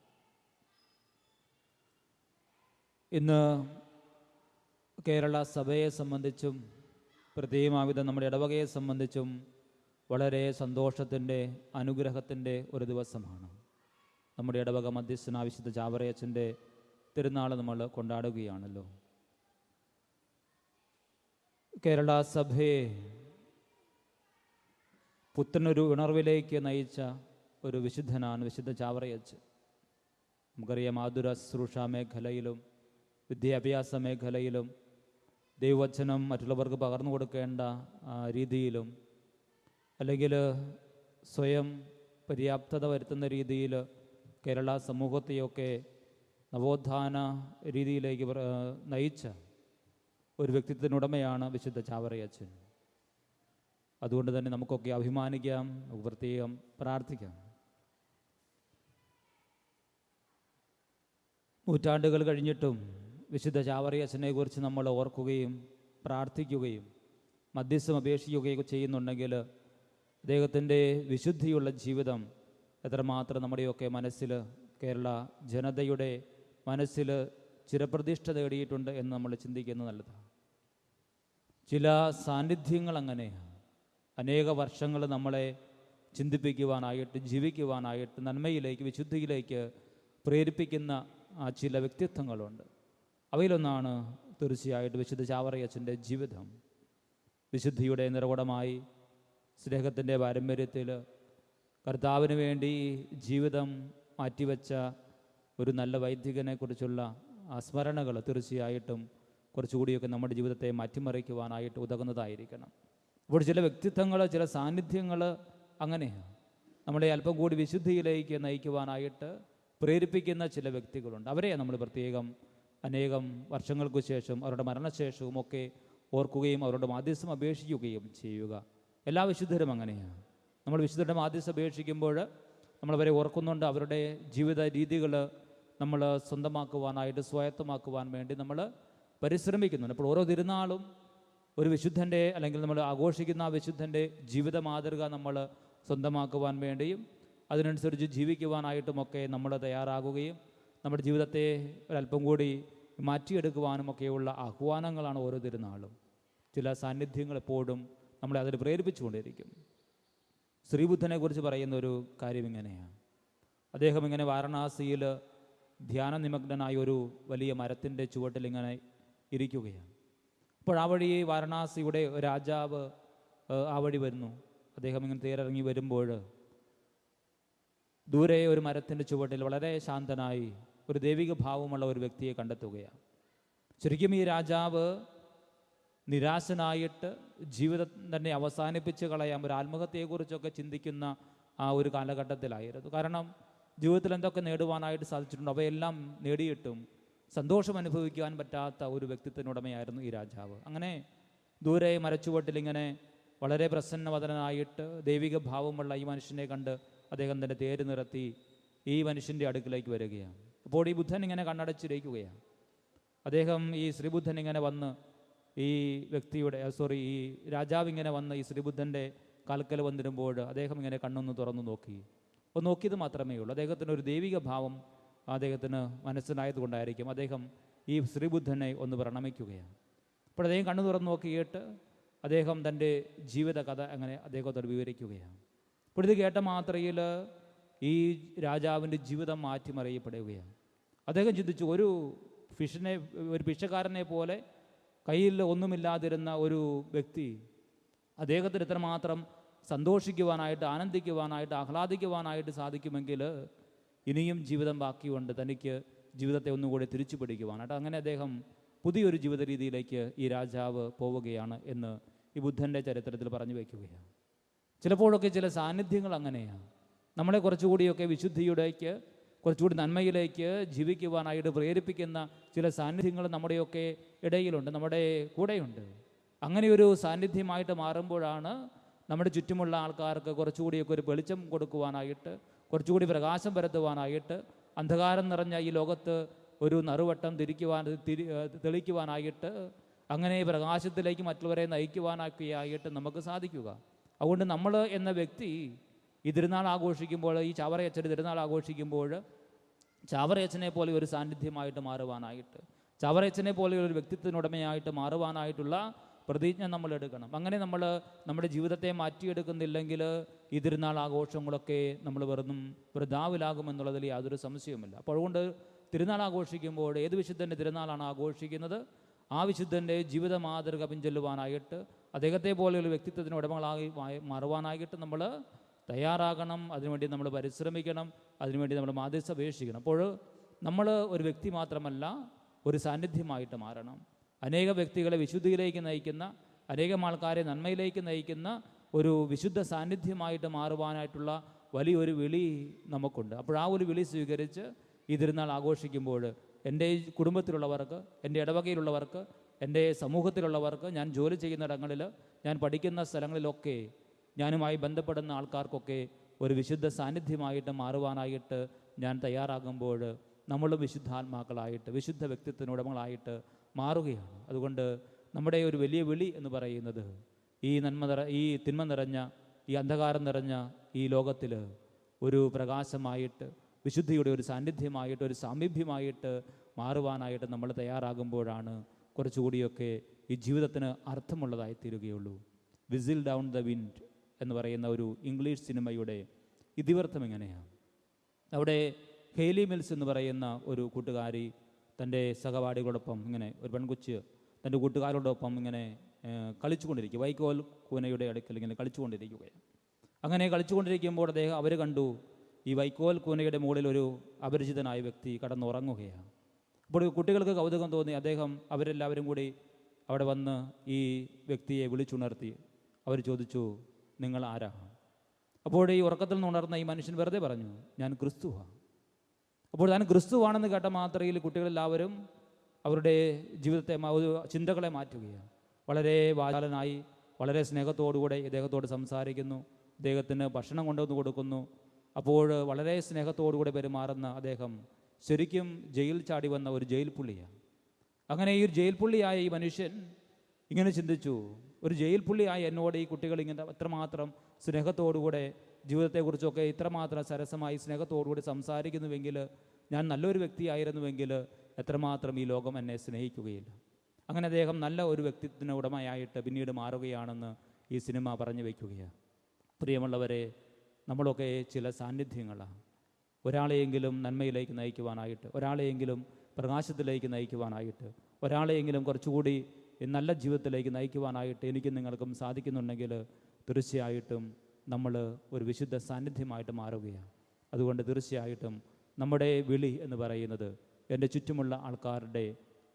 ഇന്ന് കേരള സഭയെ സംബന്ധിച്ചും പ്രത്യേകമാവിധം നമ്മുടെ ഇടവകയെ സംബന്ധിച്ചും വളരെ സന്തോഷത്തിൻ്റെ അനുഗ്രഹത്തിൻ്റെ ഒരു ദിവസമാണ്. നമ്മുടെ ഇടവക മധ്യസ്ഥനായ വിശുദ്ധ ചാവറയച്ചൻ്റെ തിരുനാൾ നമ്മൾ കൊണ്ടാടുകയാണല്ലോ. കേരള സഭയെ പുത്തനൊരു ഉണർവിലേക്ക് നയിച്ച ഒരു വിശുദ്ധനാണ് വിശുദ്ധ ചാവറയച്ചൻ. നമുക്കറിയാം, ആതുര ശുശ്രൂഷ മേഖലയിലും വിദ്യാഭ്യാസ മേഖലയിലും ദൈവവചനം മറ്റുള്ളവർക്ക് പകർന്നു കൊടുക്കേണ്ട രീതിയിലും അല്ലെങ്കിൽ സ്വയം പര്യാപ്തത വരുത്തുന്ന രീതിയിൽ കേരള സമൂഹത്തെയൊക്കെ നവോത്ഥാന രീതിയിലേക്ക് നയിച്ച ഒരു വ്യക്തിത്വത്തിനുടമയാണ് വിശുദ്ധ ചാവറയച്ചൻ. അതുകൊണ്ട് തന്നെ നമുക്കൊക്കെ അഭിമാനിക്കാം, നമുക്ക് പ്രത്യേകം പ്രാർത്ഥിക്കാം. നൂറ്റാണ്ടുകൾ കഴിഞ്ഞിട്ടും വിശുദ്ധ ചാവറയച്ചനെ കുറിച്ച് നമ്മൾ ഓർക്കുകയും പ്രാർത്ഥിക്കുകയും മധ്യസ്ഥം അപേക്ഷിക്കുകയും ചെയ്യുന്നുണ്ടെങ്കിൽ അദ്ദേഹത്തിൻ്റെ വിശുദ്ധിയുള്ള ജീവിതം എത്രമാത്രം നമ്മുടെയൊക്കെ മനസ്സിൽ, കേരള ജനതയുടെ മനസ്സിൽ ചിരപ്രതിഷ്ഠ നേടിയിട്ടുണ്ട് എന്ന് നമ്മൾ ചിന്തിക്കുന്നത് നല്ലതാണ്. ചില സാന്നിധ്യങ്ങൾ അങ്ങനെ അനേക വർഷങ്ങൾ നമ്മളെ ചിന്തിപ്പിക്കുവാനായിട്ട്, ജീവിക്കുവാനായിട്ട്, നന്മയിലേക്ക്, വിശുദ്ധിയിലേക്ക് പ്രേരിപ്പിക്കുന്ന ചില വ്യക്തിത്വങ്ങളുണ്ട്. അവയിലൊന്നാണ് തീർച്ചയായിട്ടും വിശുദ്ധ ചാവറയച്ചൻ്റെ ജീവിതം. വിശുദ്ധിയുടെ നിറകുടമായി സ്നേഹത്തിൻ്റെ പാരമ്പര്യത്തിൽ കർത്താവിന് വേണ്ടി ജീവിതം മാറ്റിവെച്ച ഒരു നല്ല വൈദികനെക്കുറിച്ചുള്ള സ്മരണകൾ തീർച്ചയായിട്ടും കുറച്ചുകൂടിയൊക്കെ നമ്മുടെ ജീവിതത്തെ മാറ്റിമറിക്കുവാനായിട്ട് ഉതകുന്നതായിരിക്കണം. അപ്പോൾ ചില വ്യക്തിത്വങ്ങൾ, ചില സാന്നിധ്യങ്ങൾ അങ്ങനെയാണ് നമ്മളെ അല്പം കൂടി വിശുദ്ധിയിലേക്ക് നയിക്കുവാനായിട്ട് പ്രേരിപ്പിക്കുന്ന ചില വ്യക്തികളുണ്ട്. അവരെ നമ്മൾ പ്രത്യേകം അനേകം വർഷങ്ങൾക്ക് ശേഷം, അവരുടെ മരണശേഷവും ഒക്കെ ഓർക്കുകയും അവരുടെ മാധ്യസ്ഥം അപേക്ഷിക്കുകയും ചെയ്യുക. എല്ലാ വിശുദ്ധരും അങ്ങനെയാണ്. നമ്മൾ വിശുദ്ധരുടെ മാധ്യസ്ഥം അപേക്ഷിക്കുമ്പോൾ നമ്മളവരെ ഓർക്കുന്നുണ്ട്. അവരുടെ ജീവിത രീതികൾ നമ്മൾ സ്വന്തമാക്കുവാനായിട്ട്, സ്വായത്തമാക്കുവാൻ വേണ്ടി നമ്മൾ പരിശ്രമിക്കുന്നുണ്ട്. അപ്പോൾ ഓരോ തിരുനാളും ഒരു വിശുദ്ധൻ്റെ, അല്ലെങ്കിൽ നമ്മൾ ആഘോഷിക്കുന്ന ആ വിശുദ്ധൻ്റെ ജീവിത മാതൃക നമ്മൾ സ്വന്തമാക്കുവാൻ വേണ്ടിയും അതിനനുസരിച്ച് ജീവിക്കുവാനായിട്ടുമൊക്കെ നമ്മൾ തയ്യാറാകുകയും നമ്മുടെ ജീവിതത്തെ ഒരല്പം കൂടി മാറ്റിയെടുക്കുവാനുമൊക്കെയുള്ള ആഹ്വാനങ്ങളാണ് ഓരോ തിരുനാളും. ചില സാന്നിധ്യങ്ങൾ എപ്പോഴും നമ്മളെ അതിൽ പ്രേരിപ്പിച്ചുകൊണ്ടിരിക്കും. ശ്രീബുദ്ധനെ കുറിച്ച് പറയുന്ന ഒരു കാര്യം ഇങ്ങനെയാണ്. അദ്ദേഹം ഇങ്ങനെ വാരണാസിയിൽ ധ്യാന നിമഗ്നനായ ഒരു വലിയ മരത്തിൻ്റെ ചുവട്ടിൽ ഇങ്ങനെ ഇരിക്കുകയാണ്. അപ്പോൾ ആ വഴി വാരണാസിയുടെ രാജാവ് ആ വഴി വരുന്നു. അദ്ദേഹം ഇങ്ങനെ തേരിറങ്ങി വരുമ്പോൾ ദൂരെ ഒരു മരത്തിൻ്റെ ചുവട്ടിൽ വളരെ ശാന്തനായി ഒരു ദൈവിക ഭാവമുള്ള ഒരു വ്യക്തിയെ കണ്ടെത്തുകയാണ്. ശരിക്കും ഈ രാജാവ് നിരാശനായിട്ട് ജീവിതം തന്നെ അവസാനിപ്പിച്ച് കളയാം, ഒരു ആത്മഹത്യയെക്കുറിച്ചൊക്കെ ചിന്തിക്കുന്ന ആ ഒരു കാലഘട്ടത്തിലായിരുന്നു. കാരണം ജീവിതത്തിൽ എന്തൊക്കെ നേടുവാനായിട്ട് സാധിച്ചിട്ടുണ്ട്, അവയെല്ലാം നേടിയിട്ടും സന്തോഷം അനുഭവിക്കുവാൻ പറ്റാത്ത ഒരു വ്യക്തിത്വത്തിനുടമയായിരുന്നു ഈ രാജാവ്. അങ്ങനെ ദൂരെ മരച്ചുവട്ടിലിങ്ങനെ വളരെ പ്രസന്നവദനായിട്ട് ദൈവിക ഭാവമുള്ള ഈ മനുഷ്യനെ കണ്ട് അദ്ദേഹം തൻ്റെ തേര് നിർത്തി ഈ മനുഷ്യൻ്റെ അടുക്കിലേക്ക് വരികയാണ്. അപ്പോൾ ഈ ബുദ്ധൻ ഇങ്ങനെ കണ്ണടച്ചിരിക്കുകയാണ്. അദ്ദേഹം, ഈ ശ്രീബുദ്ധൻ ഇങ്ങനെ വന്ന് ഈ വ്യക്തിയുടെ ഈ രാജാവ് ഇങ്ങനെ വന്ന് ഈ ശ്രീബുദ്ധൻ്റെ കാൽക്കൽ വന്നിരുമ്പോൾ അദ്ദേഹം ഇങ്ങനെ കണ്ണൊന്ന് തുറന്നു നോക്കി. ഒന്ന് നോക്കിയത് മാത്രമേ ഉള്ളൂ. അദ്ദേഹത്തിന് ഒരു ദൈവിക ഭാവം അദ്ദേഹത്തിന് മനസ്സിലായതുകൊണ്ടായിരിക്കും അദ്ദേഹം ഈ ശ്രീബുദ്ധനെ ഒന്ന് പ്രണമിക്കുകയാണ്. അപ്പോൾ അദ്ദേഹം കണ്ണു തുറന്നു നോക്കിയിട്ട് അദ്ദേഹം തൻ്റെ ജീവിത കഥ അങ്ങനെ അദ്ദേഹത്തോട് വിവരിക്കുകയാണ്. അപ്പോൾ ഇത് കേട്ട മാത്രയിൽ ഈ രാജാവിൻ്റെ ജീവിതം മാറ്റിമറിയപ്പെടുകയാണ്. അദ്ദേഹം ചിന്തിച്ചു, ഒരു ഭിക്ഷക്കാരനെ പോലെ കയ്യിൽ ഒന്നുമില്ലാതിരുന്ന ഒരു വ്യക്തി അദ്ദേഹത്തിന് ഇത്രമാത്രം സന്തോഷിക്കുവാനായിട്ട്, ആനന്ദിക്കുവാനായിട്ട്, ആഹ്ലാദിക്കുവാനായിട്ട് സാധിക്കുമെങ്കിൽ ഇനിയും ജീവിതം ബാക്കിയുണ്ട് തനിക്ക് ജീവിതത്തെ ഒന്നുകൂടി തിരിച്ചു പിടിക്കുവാനായിട്ട്. അങ്ങനെ അദ്ദേഹം പുതിയൊരു ജീവിത രീതിയിലേക്ക് ഈ രാജാവ് പോവുകയാണ് എന്ന് ഈ ബുദ്ധൻ്റെ ചരിത്രത്തിൽ പറഞ്ഞു വയ്ക്കുകയാണ്. ചിലപ്പോഴൊക്കെ ചില സാന്നിധ്യങ്ങൾ അങ്ങനെയാണ് നമ്മളെ കുറച്ചുകൂടിയൊക്കെ വിശുദ്ധിയിലേക്ക്, കുറച്ചുകൂടി നന്മയിലേക്ക് ജീവിക്കുവാനായിട്ട് പ്രേരിപ്പിക്കുന്ന ചില സാന്നിധ്യങ്ങൾ നമ്മുടെയൊക്കെ ഇടയിലുണ്ട്, നമ്മുടെ കൂടെയുണ്ട്. അങ്ങനെയൊരു സാന്നിധ്യമായിട്ട് മാറുമ്പോഴാണ് നമ്മുടെ ചുറ്റുമുള്ള ആൾക്കാർക്ക് കുറച്ചുകൂടിയൊക്കെ ഒരു വെളിച്ചം കൊടുക്കുവാനായിട്ട്, കുറച്ചുകൂടി പ്രകാശം പരത്തുവാനായിട്ട്, അന്ധകാരം നിറഞ്ഞ ഈ ലോകത്ത് ഒരു നറുവട്ടം തെളിക്കുവാനായിട്ട് അങ്ങനെ പ്രകാശത്തിലേക്ക് മറ്റുള്ളവരെ നയിക്കുവാനാക്കിയായിട്ട് നമുക്ക് സാധിക്കുക. അതുകൊണ്ട് നമ്മൾ എന്ന വ്യക്തി ഈ തിരുനാൾ ആഘോഷിക്കുമ്പോൾ, ഈ ചാവറയച്ചൻ്റെ തിരുനാൾ ആഘോഷിക്കുമ്പോൾ ചാവറയച്ചനെ പോലെ ഒരു സാന്നിധ്യമായിട്ട് മാറുവാനായിട്ട്, ചാവറയച്ചനെ പോലെ ഒരു വ്യക്തിത്വത്തിനുടമയായിട്ട് മാറുവാനായിട്ടുള്ള പ്രതിജ്ഞ നമ്മൾ എടുക്കണം. അങ്ങനെ നമ്മൾ നമ്മുടെ ജീവിതത്തെ മാറ്റിയെടുക്കുന്നില്ലെങ്കിൽ ഈ തിരുനാൾ ആഘോഷങ്ങളൊക്കെ നമ്മൾ വെറും വൃഥാവിലാകുമെന്നുള്ളതിൽ യാതൊരു സംശയവുമില്ല. അപ്പോൾ അതുകൊണ്ട് തിരുനാൾ ആഘോഷിക്കുമ്പോൾ ഏത് വിശുദ്ധൻ്റെ തിരുനാളാണ് ആഘോഷിക്കുന്നത്, ആ വിശുദ്ധൻ്റെ ജീവിത മാതൃക പിൻചൊല്ലുവാനായിട്ട്, അദ്ദേഹത്തെ പോലെയുള്ള വ്യക്തിത്വത്തിന് ഉടമകളായി മാറുവാനായിട്ട് നമ്മൾ തയ്യാറാകണം. അതിനുവേണ്ടി നമ്മൾ പരിശ്രമിക്കണം, അതിനുവേണ്ടി നമ്മൾ മാധ്യസ്ഥ അപേക്ഷിക്കണം. അപ്പോൾ നമ്മൾ ഒരു വ്യക്തി മാത്രമല്ല, ഒരു സാന്നിധ്യമായിട്ട് മാറണം. അനേക വ്യക്തികളെ വിശുദ്ധിയിലേക്ക് നയിക്കുന്ന, അനേകം ആൾക്കാരെ നന്മയിലേക്ക് നയിക്കുന്ന ഒരു വിശുദ്ധ സാന്നിധ്യമായിട്ട് മാറുവാനായിട്ടുള്ള വലിയൊരു വിളി നമുക്കുണ്ട്. അപ്പോൾ ആ ഒരു വിളി സ്വീകരിച്ച് ഈ തിരുനാൾ ആഘോഷിക്കുമ്പോൾ എൻ്റെ കുടുംബത്തിലുള്ളവർക്ക്, എൻ്റെ ഇടവകയിലുള്ളവർക്ക്, എൻ്റെ സമൂഹത്തിലുള്ളവർക്ക്, ഞാൻ ജോലി ചെയ്യുന്ന ഇടങ്ങളിൽ, ഞാൻ പഠിക്കുന്ന സ്ഥലങ്ങളിലൊക്കെ ഞാനുമായി ബന്ധപ്പെടുന്ന ആൾക്കാർക്കൊക്കെ ഒരു വിശുദ്ധ സാന്നിധ്യമായിട്ട് മാറുവാനായിട്ട് ഞാൻ തയ്യാറാകുമ്പോൾ നമ്മൾ വിശുദ്ധാത്മാക്കളായിട്ട്, വിശുദ്ധ വ്യക്തിത്വത്തിനുടമകളായിട്ട് മാറുകയാണ്. അതുകൊണ്ട് നമ്മുടെ ഒരു വലിയ വിളി എന്ന് പറയുന്നത് ഈ തിന്മ നിറഞ്ഞ, ഈ അന്ധകാരം നിറഞ്ഞ ഈ ലോകത്തിൽ ഒരു പ്രകാശമായിട്ട്, വിശുദ്ധിയുടെ ഒരു സാന്നിധ്യമായിട്ട്, ഒരു സാമീപ്യമായിട്ട് മാറുവാനായിട്ട് നമ്മൾ തയ്യാറാകുമ്പോഴാണ് കുറച്ചുകൂടിയൊക്കെ ഈ ജീവിതത്തിന് അർത്ഥമുള്ളതായി തീരുകയുള്ളൂ. വിസിൽ ഡൗൺ ദ വിൻഡ് എന്ന് പറയുന്ന ഒരു ഇംഗ്ലീഷ് സിനിമയുടെ ഇതിവൃത്തം എങ്ങനെയാണ്? അവിടെ ഹെയ്ലി മിൽസ് എന്ന് പറയുന്ന ഒരു കൂട്ടുകാരി തൻ്റെ സഹപാഠികളോടൊപ്പം ഇങ്ങനെ, ഒരു പെൺകൊച്ച് തൻ്റെ കൂട്ടുകാരോടൊപ്പം ഇങ്ങനെ കളിച്ചുകൊണ്ടിരിക്കുക, വൈക്കോൽ കൂനയുടെ അടുക്കൽ ഇങ്ങനെ കളിച്ചുകൊണ്ടിരിക്കുകയാണ്. അങ്ങനെ കളിച്ചുകൊണ്ടിരിക്കുമ്പോൾ അവർ കണ്ടു ഈ വൈക്കോൽ കൂനയുടെ മുകളിൽ ഒരു അപരിചിതനായ വ്യക്തി കടന്നുറങ്ങുകയാണ്. അപ്പോൾ കുട്ടികൾക്ക് കൗതുകം തോന്നി. അവരെല്ലാവരും കൂടി അവിടെ വന്ന് ഈ വ്യക്തിയെ വിളിച്ചുണർത്തി. അവർ ചോദിച്ചു, നിങ്ങൾ ആരാ? അപ്പോൾ ഈ ഉറക്കത്തിൽ നിന്ന് ഉണർന്ന ഈ മനുഷ്യൻ വെറുതെ പറഞ്ഞു, ഞാൻ ക്രിസ്തുവാണ്. അപ്പോൾ താൻ ക്രിസ്തുവാണെന്ന് കേട്ട മാത്രയിൽ കുട്ടികളെല്ലാവരും അവരുടെ ജീവിതത്തെ, ചിന്തകളെ മാറ്റുകയാണ്. വളരെ വാചാലനായി, വളരെ സ്നേഹത്തോടുകൂടെ ഇദ്ദേഹത്തോട് സംസാരിക്കുന്നു, ഇദ്ദേഹത്തിന് ഭക്ഷണം കൊണ്ടുവന്ന് കൊടുക്കുന്നു. അപ്പോൾ വളരെ സ്നേഹത്തോടുകൂടെ പെരുമാറുന്ന അദ്ദേഹം ശരിക്കും ജയിൽ ചാടി വന്ന ഒരു ജയിൽ പുള്ളിയാണ്. അങ്ങനെ ഈ ഒരു ജയിൽ പുള്ളിയായ ഈ മനുഷ്യൻ ഇങ്ങനെ ചിന്തിച്ചു, ഒരു ജയിൽ പുള്ളിയായ എന്നോട് ഈ കുട്ടികൾ ഇങ്ങനെ എത്രമാത്രം സ്നേഹത്തോടുകൂടെ ജീവിതത്തെക്കുറിച്ചൊക്കെ ഇത്രമാത്രം സരസമായി സ്നേഹത്തോടുകൂടി സംസാരിക്കുന്നുവെങ്കിൽ, ഞാൻ നല്ലൊരു വ്യക്തിയായിരുന്നുവെങ്കിൽ എത്രമാത്രം ഈ ലോകം എന്നെ സ്നേഹിക്കുകയില്ല. അങ്ങനെ അദ്ദേഹം നല്ല ഒരു വ്യക്തിത്വത്തിന് ഉടമയായിട്ട് പിന്നീട് മാറുകയാണെന്ന് ഈ സിനിമ പറഞ്ഞു വയ്ക്കുകയാണ്. പ്രിയമുള്ളവരെ, നമ്മളൊക്കെ ചില സാന്നിധ്യങ്ങളാണ്. ഒരാളെയെങ്കിലും നന്മയിലേക്ക് നയിക്കുവാനായിട്ട്, ഒരാളെയെങ്കിലും പ്രകാശത്തിലേക്ക് നയിക്കുവാനായിട്ട്, ഒരാളെയെങ്കിലും കുറച്ചുകൂടി നല്ല ജീവിതത്തിലേക്ക് നയിക്കുവാനായിട്ട് എനിക്കും നിങ്ങൾക്കും സാധിക്കുന്നുണ്ടെങ്കിൽ തീർച്ചയായിട്ടും നമ്മൾ ഒരു വിശുദ്ധ സാന്നിധ്യമായിട്ട് മാറുകയാണ്. അതുകൊണ്ട് തീർച്ചയായിട്ടും നമ്മുടെ വിളി എന്ന് പറയുന്നത് എൻ്റെ ചുറ്റുമുള്ള ആൾക്കാരുടെ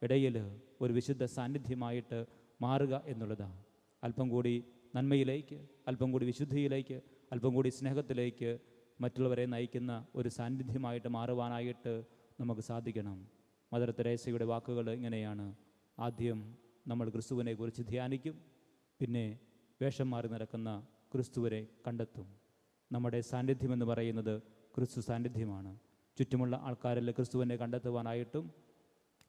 ഇടയിൽ ഒരു വിശുദ്ധ സാന്നിധ്യമായിട്ട് മാറുക എന്നുള്ളതാണ്. അല്പം കൂടി നന്മയിലേക്ക്, അല്പം കൂടി വിശുദ്ധിയിലേക്ക്, അല്പം കൂടി സ്നേഹത്തിലേക്ക് മറ്റുള്ളവരെ നയിക്കുന്ന ഒരു സാന്നിധ്യമായിട്ട് മാറുവാനായിട്ട് നമുക്ക് സാധിക്കണം. മദർ തെരേസയുടെ വാക്കുകൾ ഇങ്ങനെയാണ്: ആദ്യം നമ്മൾ ക്രിസ്തുവിനെ കുറിച്ച് ധ്യാനിക്കും, പിന്നെ വേഷം മാറി നടക്കുന്ന ക്രിസ്തുവിനെ കണ്ടെത്തും. നമ്മുടെ സാന്നിധ്യമെന്ന് പറയുന്നത് ക്രിസ്തു സാന്നിധ്യമാണ്. ചുറ്റുമുള്ള ആൾക്കാരിൽ ക്രിസ്തുവിനെ കണ്ടെത്തുവാനായിട്ടും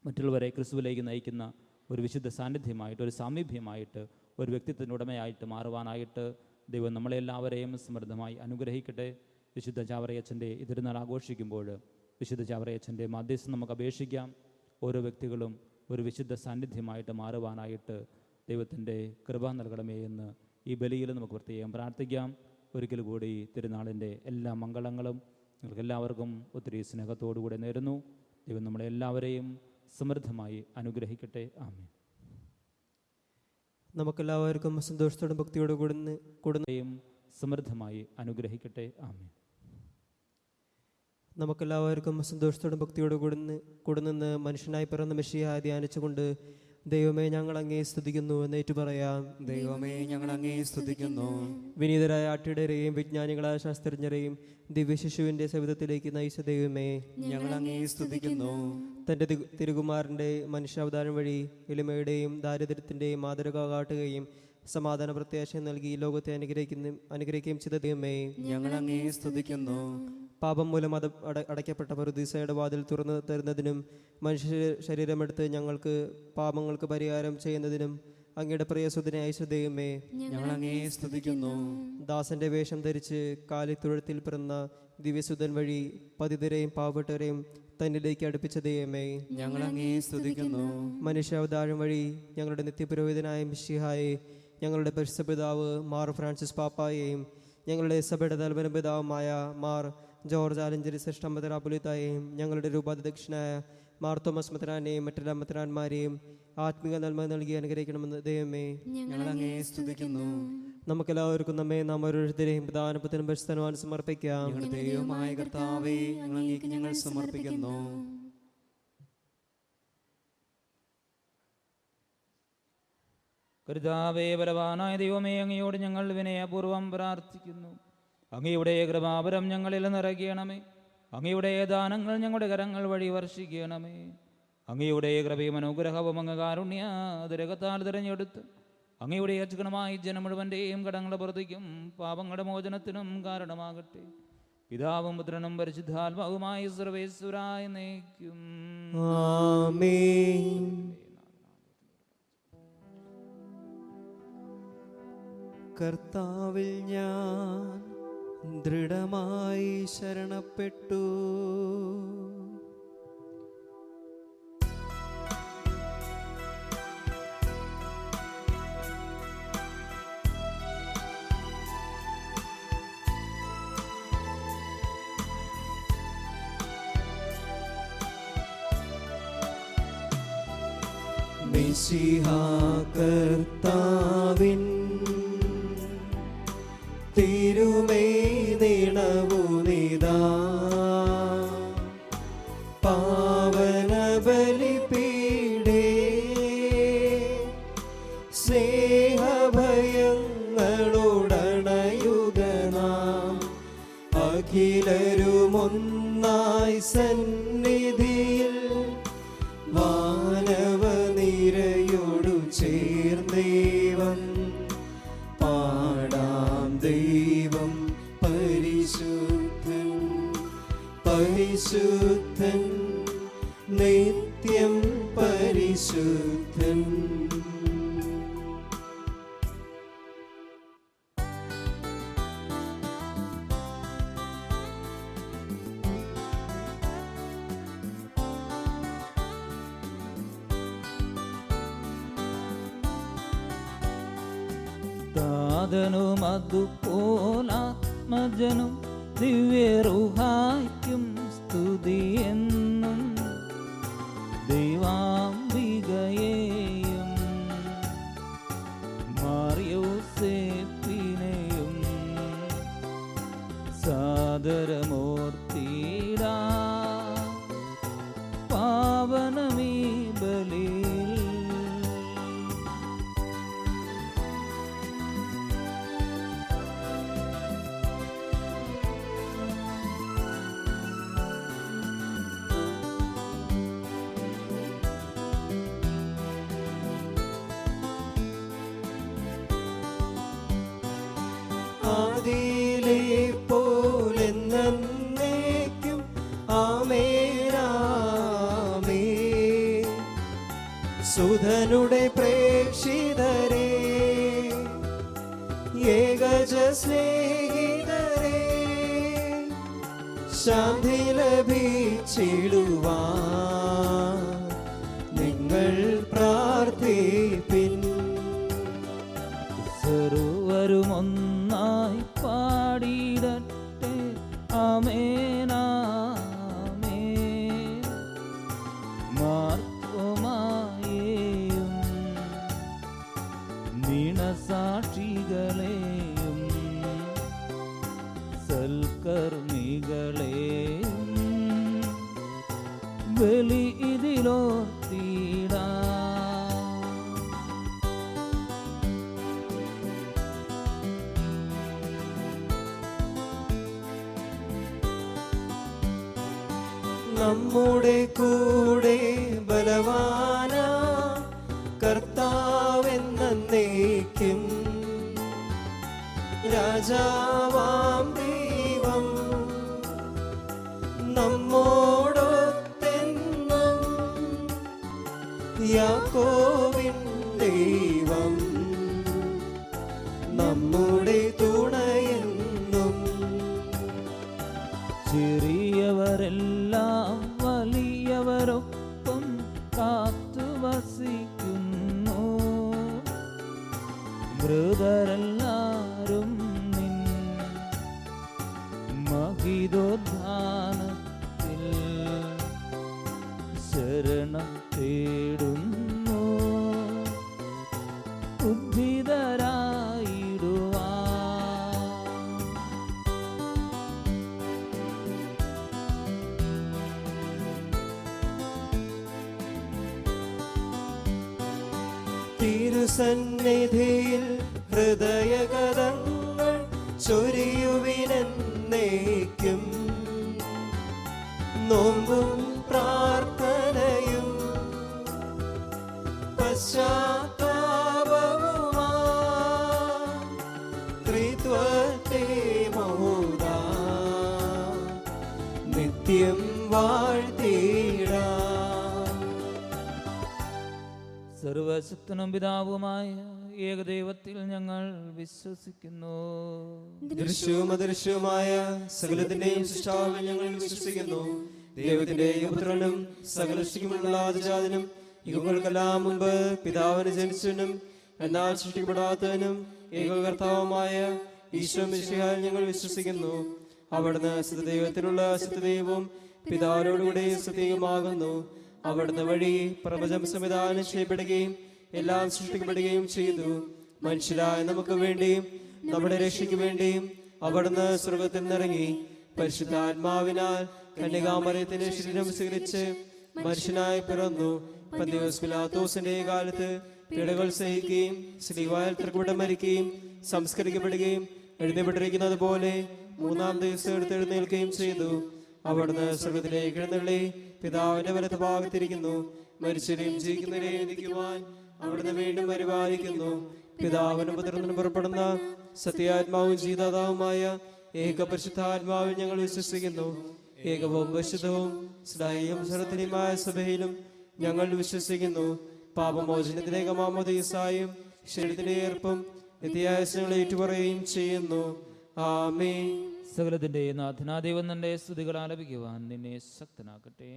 മറ്റുള്ളവരെ ക്രിസ്തുവിലേക്ക് നയിക്കുന്ന ഒരു വിശുദ്ധ സാന്നിധ്യമായിട്ട്, ഒരു സാമീപ്യമായിട്ട്, ഒരു വ്യക്തിത്വത്തിനുടമയായിട്ട് മാറുവാനായിട്ട് ദൈവം നമ്മളെല്ലാവരെയും സമൃദ്ധമായി അനുഗ്രഹിക്കട്ടെ. വിശുദ്ധ ചാവറയച്ചൻ്റെ ഈ തിരുനാൾ ആഘോഷിക്കുമ്പോൾ വിശുദ്ധ ചാവറയച്ചൻ്റെ മധ്യസ്ഥം നമുക്ക് അപേക്ഷിക്കാം. ഓരോ വ്യക്തികളും ഒരു വിശുദ്ധ സാന്നിധ്യമായിട്ട് മാറുവാനായിട്ട് ദൈവത്തിൻ്റെ കൃപ നൽകണമേ എന്ന് ഈ ബലിയിൽ നമുക്ക് പ്രത്യേകം പ്രാർത്ഥിക്കാം. ഒരിക്കൽ കൂടി തിരുനാളിൻ്റെ എല്ലാ മംഗളങ്ങളും നിങ്ങൾക്കെല്ലാവർക്കും ഒത്തിരി സ്നേഹത്തോടുകൂടെ നേരുന്നു. ദൈവം നമ്മളെല്ലാവരെയും സമൃദ്ധമായി അനുഗ്രഹിക്കട്ടെ. ആമേൻ. നമുക്കെല്ലാവർക്കും സന്തോഷത്തോടും ഭക്തിയോടും കൂടുന്നയും സമൃദ്ധമായി അനുഗ്രഹിക്കട്ടെ. ആമേൻ. നമുക്കെല്ലാവർക്കും സന്തോഷത്തോടും ഭക്തിയോടും കൂടുനിന്ന് മനുഷ്യനായി പിറന്ന മെസ്സിഹായെ ധ്യാനിച്ചുകൊണ്ട് ദൈവമേ ഞങ്ങൾ അങ്ങേ സ്തുതിക്കുന്നു എന്നേറ്റു പറയാം. ദൈവമേ ഞങ്ങൾ അങ്ങേ സ്തുതിക്കുന്നു. വിനീതരായ ആട്ടിടരെയും വിജ്ഞാനികളായ ശാസ്ത്രജ്ഞരെയും ദിവ്യശിശുവിൻ്റെ സവിധത്തിലേക്ക് നയിച്ച ദൈവമേ ഞങ്ങൾ അങ്ങേ സ്തുതിക്കുന്നു. തൻ്റെ തിരുകുമാരൻ്റെ മനുഷ്യാവതാരം വഴി എളിമയുടെയും ദാരിദ്ര്യത്തിൻ്റെയും മാതൃക കാട്ടുകയും സമാധാന പ്രത്യാശ നൽകി ലോകത്തെ അനുഗ്രഹിക്കുകയും ചെയ്ത ദൈവമേ ഞങ്ങൾ അങ്ങേ സ്തുതിക്കുന്നു. പാപം മൂലം അത് അടയ്ക്കപ്പെട്ട പറുദീസയുടെ വാതിൽ തുറന്നു തരുന്നതിനും മനുഷ്യ ശരീരമെടുത്ത് ഞങ്ങൾക്ക് പാപങ്ങൾക്ക് പരിഹാരം ചെയ്യുന്നതിനും അങ്ങയുടെ പ്രിയസുതനെ ഐശ്വര്യമേ ഞങ്ങൾ അങ്ങയെ സ്തുതിക്കുന്നു. ദാസന്റെ വേഷം ധരിച്ച് കാലിത്തൊഴുത്തിൽ പിറന്ന ദിവ്യസുതൻ വഴി പതിതരെയും പാവപ്പെട്ടവരെയും തന്നിലേക്ക് അടുപ്പിച്ച ദൈവമേ ഞങ്ങൾ അങ്ങയെ സ്തുതിക്കുന്നു. മനുഷ്യാവതാരം വഴി ഞങ്ങളുടെ നിത്യപുരോഹിതനായ മിശിഹായെ, ഞങ്ങളുടെ പരിശുദ്ധ പിതാവ് മാർ ഫ്രാൻസിസ് പാപ്പായെയും ഞങ്ങളുടെ സഭയുടെ തലവന പിതാവുമായ മാർ ജോർജ് ആലഞ്ചേരി ശ്രേഷ്ഠ മെത്രാപ്പൊലീത്തായെയും ഞങ്ങളുടെ രൂപാധ്യക്ഷനായ മാർ തോമസ് മെത്രാനെയും മറ്റെല്ലാ മെത്രാന്മാരെയും ആത്മീക നന്മ നൽകി അനുഗ്രഹിക്കണമെന്ന് ദൈവമേ ഞങ്ങൾ അങ്ങയെ സ്തുതിക്കുന്നു. നമുക്കെല്ലാവർക്കും നമ്മെ നാം ഓരോരുത്തരെയും പ്രധാനപ്പത്തിനും പരിശുദ്ധനുവാൻ സമർപ്പിക്കാം. ഞങ്ങളുടെ ദൈവമായ കർത്താവേ, ഞങ്ങൾ അങ്ങേക്ക് ഞങ്ങൾ സമർപ്പിക്കുന്നു. കർത്താവേ, ബലവാനായ ദൈവമേ, അങ്ങയോട് ഞങ്ങൾ വിനയപൂർവ്വം പ്രാർത്ഥിക്കുന്നു. അങ്ങയുടെ കൃപാവരം ഞങ്ങളിൽ നിറയ്ക്കണമേ. അങ്ങയുടെ ദാനങ്ങൾ ഞങ്ങളുടെ കരങ്ങൾ വഴി വർഷിക്കണമേ. അങ്ങയുടെ കൃപയും അനുഗ്രഹവും അങ്ങ് കാരുണ്യാതിരകത്താൽ തിരഞ്ഞെടുത്ത് അങ്ങയുടെ അച്ഛനമായി ജനം മുഴുവൻ്റെയും കടങ്ങളുടെ പ്രതിക്കും പാപങ്ങളുടെ മോചനത്തിനും കാരണമാകട്ടെ. പിതാവും പുത്രനും പരിശുദ്ധാത്മാവുമായി സർവേശ്വരായ നയിക്കും. ആമേൻ. കർത്താവിൽ ഞാൻ ദൃഢമായി ശരണപ്പെട്ടു. മിശിഹാ കർത്താവിൻ തിരുമേ നിണവുനിതാ പാവന ബലിപീഠേ സ്നേഹഭയങ്ങളുടണയുഗനാം അഖിലരുമൊന്നായി സന്നിധിയിൽ വാനവനിരയോടു ചേർന്നേവൻ പാടാം. ദൈവം പരിശുദ്ധൻ പരിശുദ്ധൻ നിത്യം പരിശുദ്ധൻ. താതനും അതുപോലാത്മജനും ദിവ്യറുഹായ്ക്കും സ്തുതിയെന്നും ദൈവാംബികയെയും മാർയോസേപ്പിനെയും സാദരമൂർത്തിയിടാ പാവനമീ ബലിയിൽ. ആദിയിലെ പോലെന്നേക്കും ആമേനാമേൻ. സുധനുടെ പ്രേക്ഷിതരേ, ഏകജ സ്നേഹിതരേ, ശാന്തി ലഭിച്ചിടുവാൻ നിങ്ങൾ പ്രാർത്ഥിപ്പിൻ. സർവരുമൊന്നായി പാടിയിടട്ടെ ആമേനാമേൻ. മാർത്തോമായെയും നീണസാക്ഷികളെയും സൽക്കർമ്മികളെയും ബലി ഇതിലോർത്തിടാ. നമ്മുടെ കൂടെ ബലവാന കർത്താവെന്നേക്കും രാജാവാം ദൈവം യാക്കോബിൻ ദൈവം നമ്മുടെ തുണയെന്നും. ചെറിയവരെല്ലാം വലിയവരൊപ്പം കാത്തു വസിക്കുന്നു. മൃതരെല്ലാരും നിൻ മഹിതോദ്ധാനത്തിൽ ശരണം തേടുന്നു. ഉദ്ധിതരായിടുവാൻ തിരുസന്നിധിയിൽ ഹൃദയകഥങ്ങൾ ചൊരിയുവിനെന്നേക്കും. നോമ്പും പ്രാർത്ഥനയും പശ്ചാത്താപവുമാ ത്രിത്വത്തെ മോദാ നിത്യം വാഴ്ത്തിടാം. സർവശക്തനും പിതാവുമായ ഏകദൈവത്തിൽ ഞങ്ങൾ വിശ്വസിക്കുന്നു. ദൃശ്യവും അദൃശ്യവുമായ സകലത്തിന്റെയും സൃഷ്ടാവിൽ ഞങ്ങൾ വിശ്വസിക്കുന്നു. ദൈവത്തിന്റെ ഏകപുത്രനും സകല സൃഷ്ടിക്കുമുള്ള ആദിജാതനും യുഗങ്ങൾക്കെല്ലാം മുൻപ് പിതാവിന് ജനിച്ചവനും എന്നാൽ സൃഷ്ടിക്കപ്പെടാത്തവനും ഏകകർത്താവുമായ ഈശോ മിശിഹായിൽ ഞങ്ങൾ വിശ്വസിക്കുന്നു. അവിടുന്ന് സത്യദൈവത്തിനുള്ള സത്യദൈവവും പിതാവിനോടുകൂടി സത്യവുമാകുന്നു. അവിടുന്ന് വഴി പ്രപഞ്ചം സംവിധാനം ചെയ്യപ്പെടുകയും എല്ലാം സൃഷ്ടിക്കപ്പെടുകയും ചെയ്തു. മനുഷ്യരായ നമുക്ക് വേണ്ടിയും നമ്മുടെ രക്ഷയ്ക്ക് വേണ്ടിയും അവിടുന്ന് സ്വർഗത്തിൽ നിന്നിറങ്ങി പരിശുദ്ധാത്മാവിനാൽ കന്യകാമറിയത്തിന്റെ ശരീരം സ്വീകരിച്ച് മനുഷ്യനായി പിറന്നു. പന്തിയോസ് പിലാത്തോസിന്റെ കാലത്ത് പീഡകൾ സഹിക്കുകയും ശ്രീവായിൽ തൃക്കപ്പെട്ട് മരിക്കുകയും സംസ്കരിക്കപ്പെടുകയും എഴുതപ്പെട്ടിരിക്കുന്നത് പോലെ മൂന്നാം ദിവസം എടുത്തെഴുന്നേൽക്കുകയും ചെയ്തു. അവിടുന്ന് സ്വർഗത്തിലേക്ക് എഴുന്നള്ളി പിതാവിന്റെ വലത്ത് ഭാഗത്തിരിക്കുന്നു. മരിച്ചവരെയും ജീവിക്കുന്നവരെയും വിധിക്കുവാൻ അവിടുന്ന് വീണ്ടും പരിപാലിക്കുന്നു. പിതാവിനും പുത്രനും പുറപ്പെടുന്ന സത്യാത്മാവും ജീതാതാവുമായ ഏക പരിശുദ്ധാത്മാവിൽ ഞങ്ങൾ വിശ്വസിക്കുന്നു. ഏകവും പരിശുദ്ധവും സ്നേഹവും സർവ്വത്തിനുമായ സഭയിലും ഞങ്ങൾ വിശ്വസിക്കുന്നു. പാപമോചനത്തിലേക്ക് മാമോദീസായും ശരീരത്തിന്റെ ഏർപ്പും നിത്യാസനങ്ങളെ ഏറ്റുപറയുകയും ചെയ്യുന്നു. ആമേൻ. സകലത്തിന്റെ നാഥനാദൈവം നിന്റെ സ്തുതികൾ ആലപിക്കുവാൻ നിന്നെ ശക്തനാക്കട്ടെ.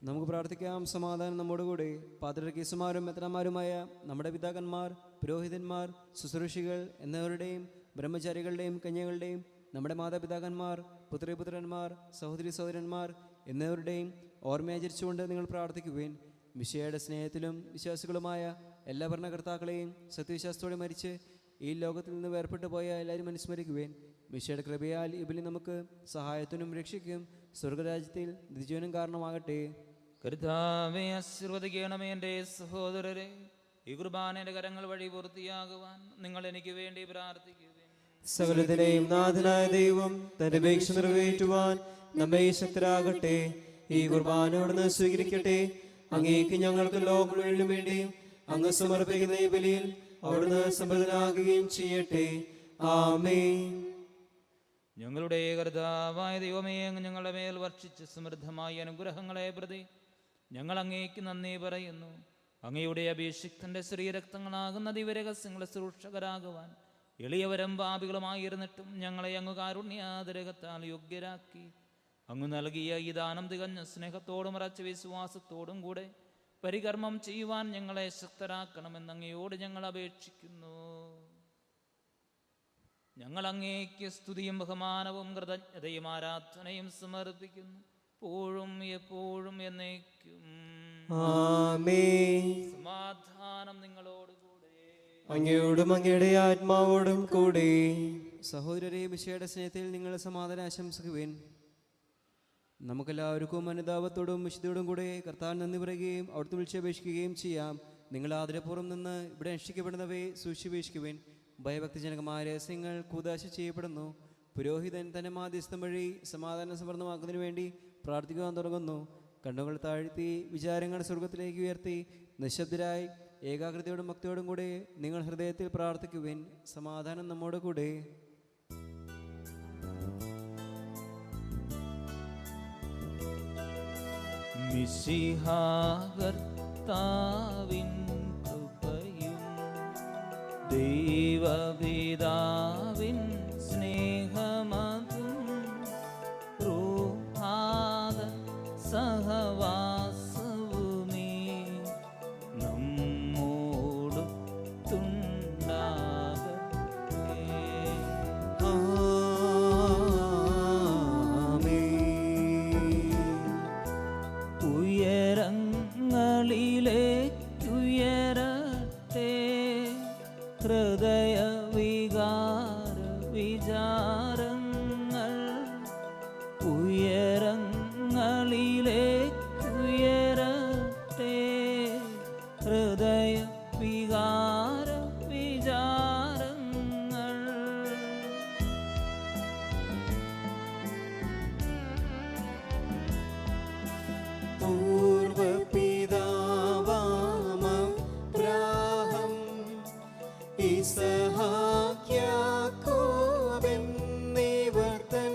നമുക്ക് പ്രാർത്ഥിക്കാം. സമാധാനം നമ്മോടുകൂടെ. പാത്രികീസുമാരും മെത്രാന്മാരുമായ നമ്മുടെ പിതാക്കന്മാർ, പുരോഹിതന്മാർ, ശുശ്രൂഷികൾ എന്നിവരുടെയും ബ്രഹ്മചാരികളുടെയും കന്യകളുടെയും നമ്മുടെ മാതാപിതാക്കന്മാർ, പുത്രിപുത്രന്മാർ, സഹോദരി സഹോദരന്മാർ എന്നിവരുടെയും ഓർമ്മയാചരിച്ചുകൊണ്ട് നിങ്ങൾ പ്രാർത്ഥിക്കുവേൻ. മിശിഹായുടെ സ്നേഹത്തിലും വിശ്വാസികളുമായ എല്ലാ ഭരണകർത്താക്കളെയും സത്യവിശ്വാസത്തോടെ മരിച്ച് ഈ ലോകത്തിൽ നിന്ന് വേർപെട്ടു പോയ എല്ലാവരും അനുസ്മരിക്കുവേൻ. മിശിഹായുടെ കൃപയാൽ ഈ ബലി നമുക്ക് സഹായത്തിനും രക്ഷയ്ക്കും സ്വർഗരാജ്യത്തിൽ നിത്യജീവനും കാരണമാകട്ടെ. കർത്താവേ, ആശീർവദിക്കണമേ എൻ്റെ സഹോദരരെ. ഈ കുർബാനയുടെ കരങ്ങൾ വഴി പൂർത്തിയാകുവാൻ നിങ്ങൾ എനിക്ക് വേണ്ടി പ്രാർത്ഥിക്കുവേൻ. സകലത്തിനെയും നാഥനായ ദൈവം തന്റെ അപേക്ഷ നിറവേറ്റുവാൻ നമ്മെ ശക്തരാകട്ടെ. ഈ കുർബാന അവിടുന്ന് സ്വീകരിക്കട്ടെ. അങ്ങേക്ക് ഞങ്ങൾക്ക് ലോകങ്ങളിലും വേണ്ടിയും അങ്ങ് സമർപ്പിക്കുന്ന ഈ ബലിയിൽ അവിടുന്ന് സമൃദ്ധനാകുകയും ചെയ്യട്ടെ. ആമേൻ. ഞങ്ങളുടെ കർത്താവായ ദൈവമേ, അങ്ങ് ഞങ്ങളുടെ മേൽ വർഷിച്ച സമൃദ്ധമായ അനുഗ്രഹങ്ങളെ പ്രതി ഞങ്ങൾ അങ്ങേക്ക് നന്ദി പറയുന്നു. അങ്ങയുടെ അഭിഷിക്തന്റെ ശ്രീരക്തങ്ങളാകുന്ന ദിവരഹസ്യങ്ങളെ ശുശ്രൂഷകരാകുവാൻ എളിയവരും പാപികളുമായിരുന്നിട്ടും ഞങ്ങളെ അങ്ങ് കാരുണ്യാതിരകത്താൽ യോഗ്യരാക്കി. അങ്ങ് നൽകിയ ഈ ദാനം തികഞ്ഞ സ്നേഹത്തോടും ഉറച്ച വിശ്വാസത്തോടും കൂടെ പരികർമ്മം ചെയ്യുവാൻ ഞങ്ങളെ ശക്തരാക്കണമെന്ന് അങ്ങയോട് ഞങ്ങൾ അപേക്ഷിക്കുന്നു. ഞങ്ങൾ അങ്ങേക്ക് സ്തുതിയും ബഹുമാനവും കൃതജ്ഞതയും ആരാധനയും സമർപ്പിക്കുന്നു, എപ്പോഴും എപ്പോഴും എന്നേക്കും. ആമേൻ. സമാധാനം നിങ്ങളോടുകൂടെ. അങ്ങയോടും അങ്ങയുടെ ആത്മാവോടും കൂടെ. സഹോദരരെ, മിശിഹായുടെ സ്നേഹത്തിൽ നിങ്ങൾ സമാധാനം ആശംസിക്കുവേൻ. നമുക്കെല്ലാവർക്കും അനുതാപത്തോടും വിശുദ്ധിയോടും കൂടെ കർത്താൻ നന്ദി പറയുകയും അവിടുത്തെ വിളിച്ചപേക്ഷിക്കുകയും ചെയ്യാം. നിങ്ങൾ ആദരപൂർവ്വം നിന്ന് ഇവിടെ അനുഷ്ഠിക്കപ്പെടുന്നവയെ സൂക്ഷിച്ചപേക്ഷിക്കുവേൻ. ഭയഭക്തിജനകമായ രഹസ്യങ്ങൾ കൂദാശ ചെയ്യപ്പെടുന്നു. പുരോഹിതൻ തന്റെ മാധ്യസ്ഥം വഴി സമാധാനം സമൃദ്ധമാക്കുന്നതിന് വേണ്ടി പ്രാർത്ഥിക്കുവാൻ തുടങ്ങുന്നു. കണ്ണുകൾ താഴ്ത്തി വിചാരങ്ങൾ സ്വർഗത്തിലേക്ക് ഉയർത്തി നിശബ്ദരായി ഏകാഗ്രതയോടും ഭക്തിയോടും കൂടെ നിങ്ങൾ ഹൃദയത്തിൽ പ്രാർത്ഥിക്കുവേൻ. സമാധാനം നമ്മോട് കൂടെ. മിശിഹാ കർത്താവിൻ കൃപയും ദൈവപിതാവിൻ സ്നേഹമതും റൂഹാദ സഹവാസവുമേ നമ്മോട് തുണ്ടാകട്ടെ. ഉയരങ്ങളിലേക്കുയരട്ടെ ഹൃദയ വികാര വിചാരങ്ങൾ. ഉയരങ്ങളിലേക്കുയരട്ടെ ഹൃദയ വികാര വിചാരങ്ങൾ. പൂർവപിതാവാമബ്രാഹം യിസ്ഹാക്യാക്കോബെന്നിവർ തൻ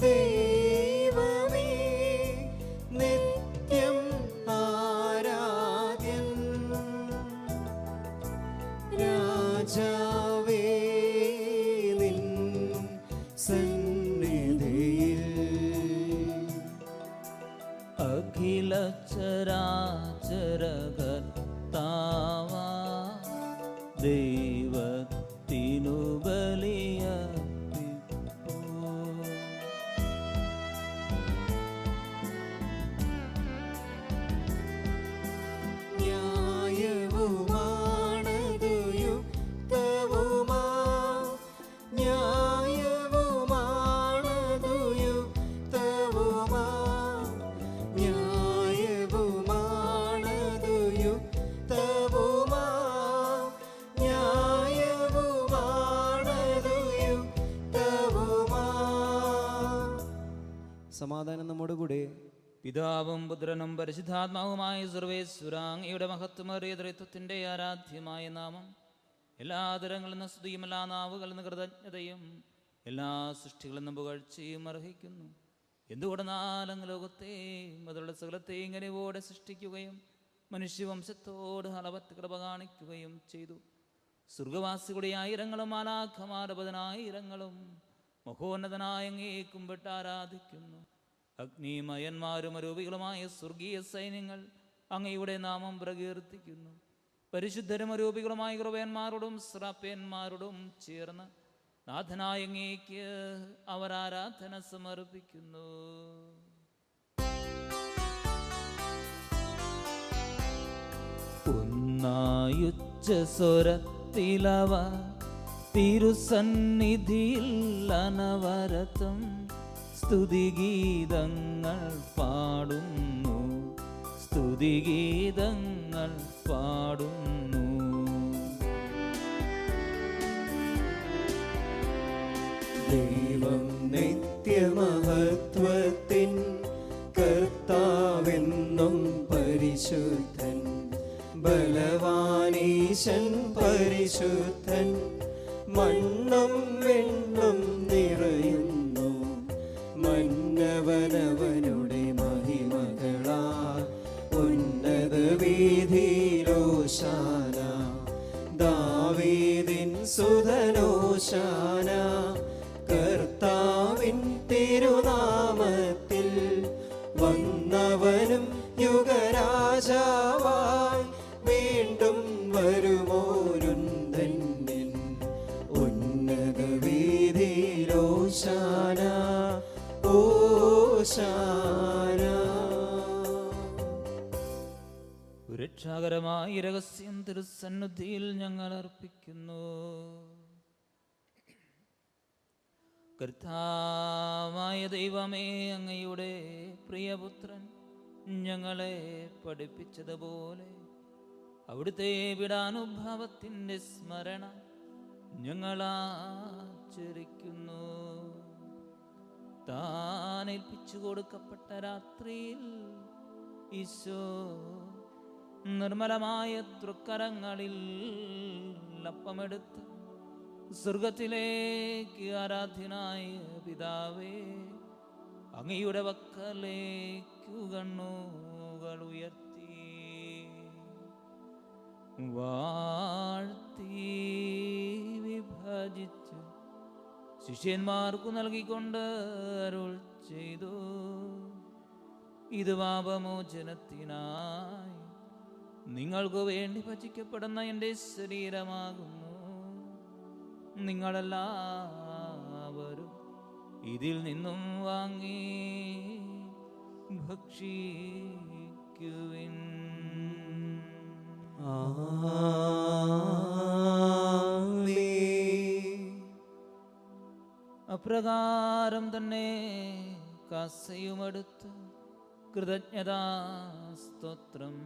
ദൈവമേ നിത്യം ആരാധ്യൻ. രാജാവേ നിൻ സന്നിധിയിൽ അഖില ചരാചര കർത്താവാ ദൈവത്തിനു ബലിയർപ്പിപ്പൂ. ന്യായവുമാണതു യുക്തവുമാ. ന്യായവുമാണതു യുക്തവുമാ. ന്യായവുമാണതു യുക്തവുമാ. ന്യായവുമാണതു യുക്തവുമാ. സമാധാനം നമ്മോട് കൂടെ. പിതാവും പുത്രനും പരിശുദ്ധാത്മാവുമായ സർവേശ്വര അങ്ങയുടെ മഹത്വമേറിയ ത്രിത്വത്തിന്റെ ആരാധ്യമായ നാമം എല്ലാ തരങ്ങളിൽ നിന്ന് സ്തുതിയും എല്ലാ നാവുകളിൽ നിന്ന് കൃതജ്ഞതയും എല്ലാ സൃഷ്ടികളിൽ നിന്നും പുകഴ്ചയും അർഹിക്കുന്നു. എന്തുകൊണ്ടെന്നാൽ അങ്ങ് ലോകത്തെയും അതിലുള്ള സകലത്തെയും ഇങ്ങനെയോടെ സൃഷ്ടിക്കുകയും മനുഷ്യവംശത്തോട് അളവറ്റ് കൃപ കാണിക്കുകയും ചെയ്തു. സ്വർഗവാസികളുടെ ആയിരങ്ങളും മാലാഖമാരുടെ പതിനായിരങ്ങളും മഹോന്നതനായ അങ്ങേ കുമ്പിട്ട് ആരാധിക്കുന്നു. അഗ്നിമയന്മാരും അരൂപികളുമായ സ്വർഗീയ സൈന്യങ്ങൾ അങ്ങയുടെ നാമം പ്രകീർത്തിക്കുന്നു. പരിശുദ്ധരും അരൂപികളുമായ കൃപയന്മാരോടും ശ്രാപ്യന്മാരോടും ചേർന്ന് നാഥനായ അങ്ങേക്ക് അവർ ആരാധന സമർപ്പിക്കുന്നു. ഒന്നായുച്ച സ്വരത്തിലവ തിരുസന്നിധിയിൽ അനവരതം സ്തുതിഗീതങ്ങൾ പാടുന്നു. സ്തുതിഗീതങ്ങൾ പാടുന്നു. ദൈവം നിത്യമഹത്വത്തിൻ കർത്താവെന്നും പരിശുദ്ധൻ. ബലവാനീശൻ പരിശുദ്ധൻ. മണ്ണും വെണ്ണും നിറയുന്നു മന്നവനവനുടെ മഹിമകളാൽ. ഉന്നത വീഥിയിലോശാന. ദാവീദിൻ സുതനോശാന. കർത്താവിൻ തിരുനാമത്തിൽ വന്നവനും യുഗരാജാവായി വീണ്ടും വരുമോരുന്തന്നിൻ. ഉന്നത വീഥിയിലോശാന ഓശാന. രക്ഷാകരമായ രഹസ്യം തിരുസന്നിധിയിൽ ഞങ്ങൾ അർപ്പിക്കുന്നു. കർത്താവായ ദൈവമേ, അങ്ങയുടെ പ്രിയപുത്രൻ ഞങ്ങളെ പഠിപ്പിച്ചതുപോലെ അവിടുത്തെ പീഡാനുഭവത്തിൻ്റെ സ്മരണ ഞങ്ങളാചരിക്കുന്നു. താൻ ഏൽപ്പിച്ചു കൊടുക്കപ്പെട്ട രാത്രിയിൽ ഈശോ നിർമ്മലമായ തൃക്കരങ്ങളിൽ അപ്പമെടുത്ത് സ്വർഗത്തിലേക്ക് ആരാധ്യനായ പിതാവേ, അങ്ങയുടെ പക്കലേക്കു കണ്ണുകൾ ഉയർത്തി വാഴ്ത്തി വിഭജിച്ച് ശിഷ്യന്മാർക്കു നൽകിക്കൊണ്ട് അരുൾ ചെയ്തു, ഇത് പാപമോചനത്തിനായി നിങ്ങൾക്ക് വേണ്ടി ഭജിക്കപ്പെടുന്ന എൻ്റെ ശരീരമാകുന്നു. നിങ്ങളെല്ലാവരും ഇതിൽ നിന്നും വാങ്ങി ഭക്ഷിക്കുവിൻ. അപ്രകാരം തന്നെ കസയുമെടുത്ത് കൃതജ്ഞതാ സ്തോത്രം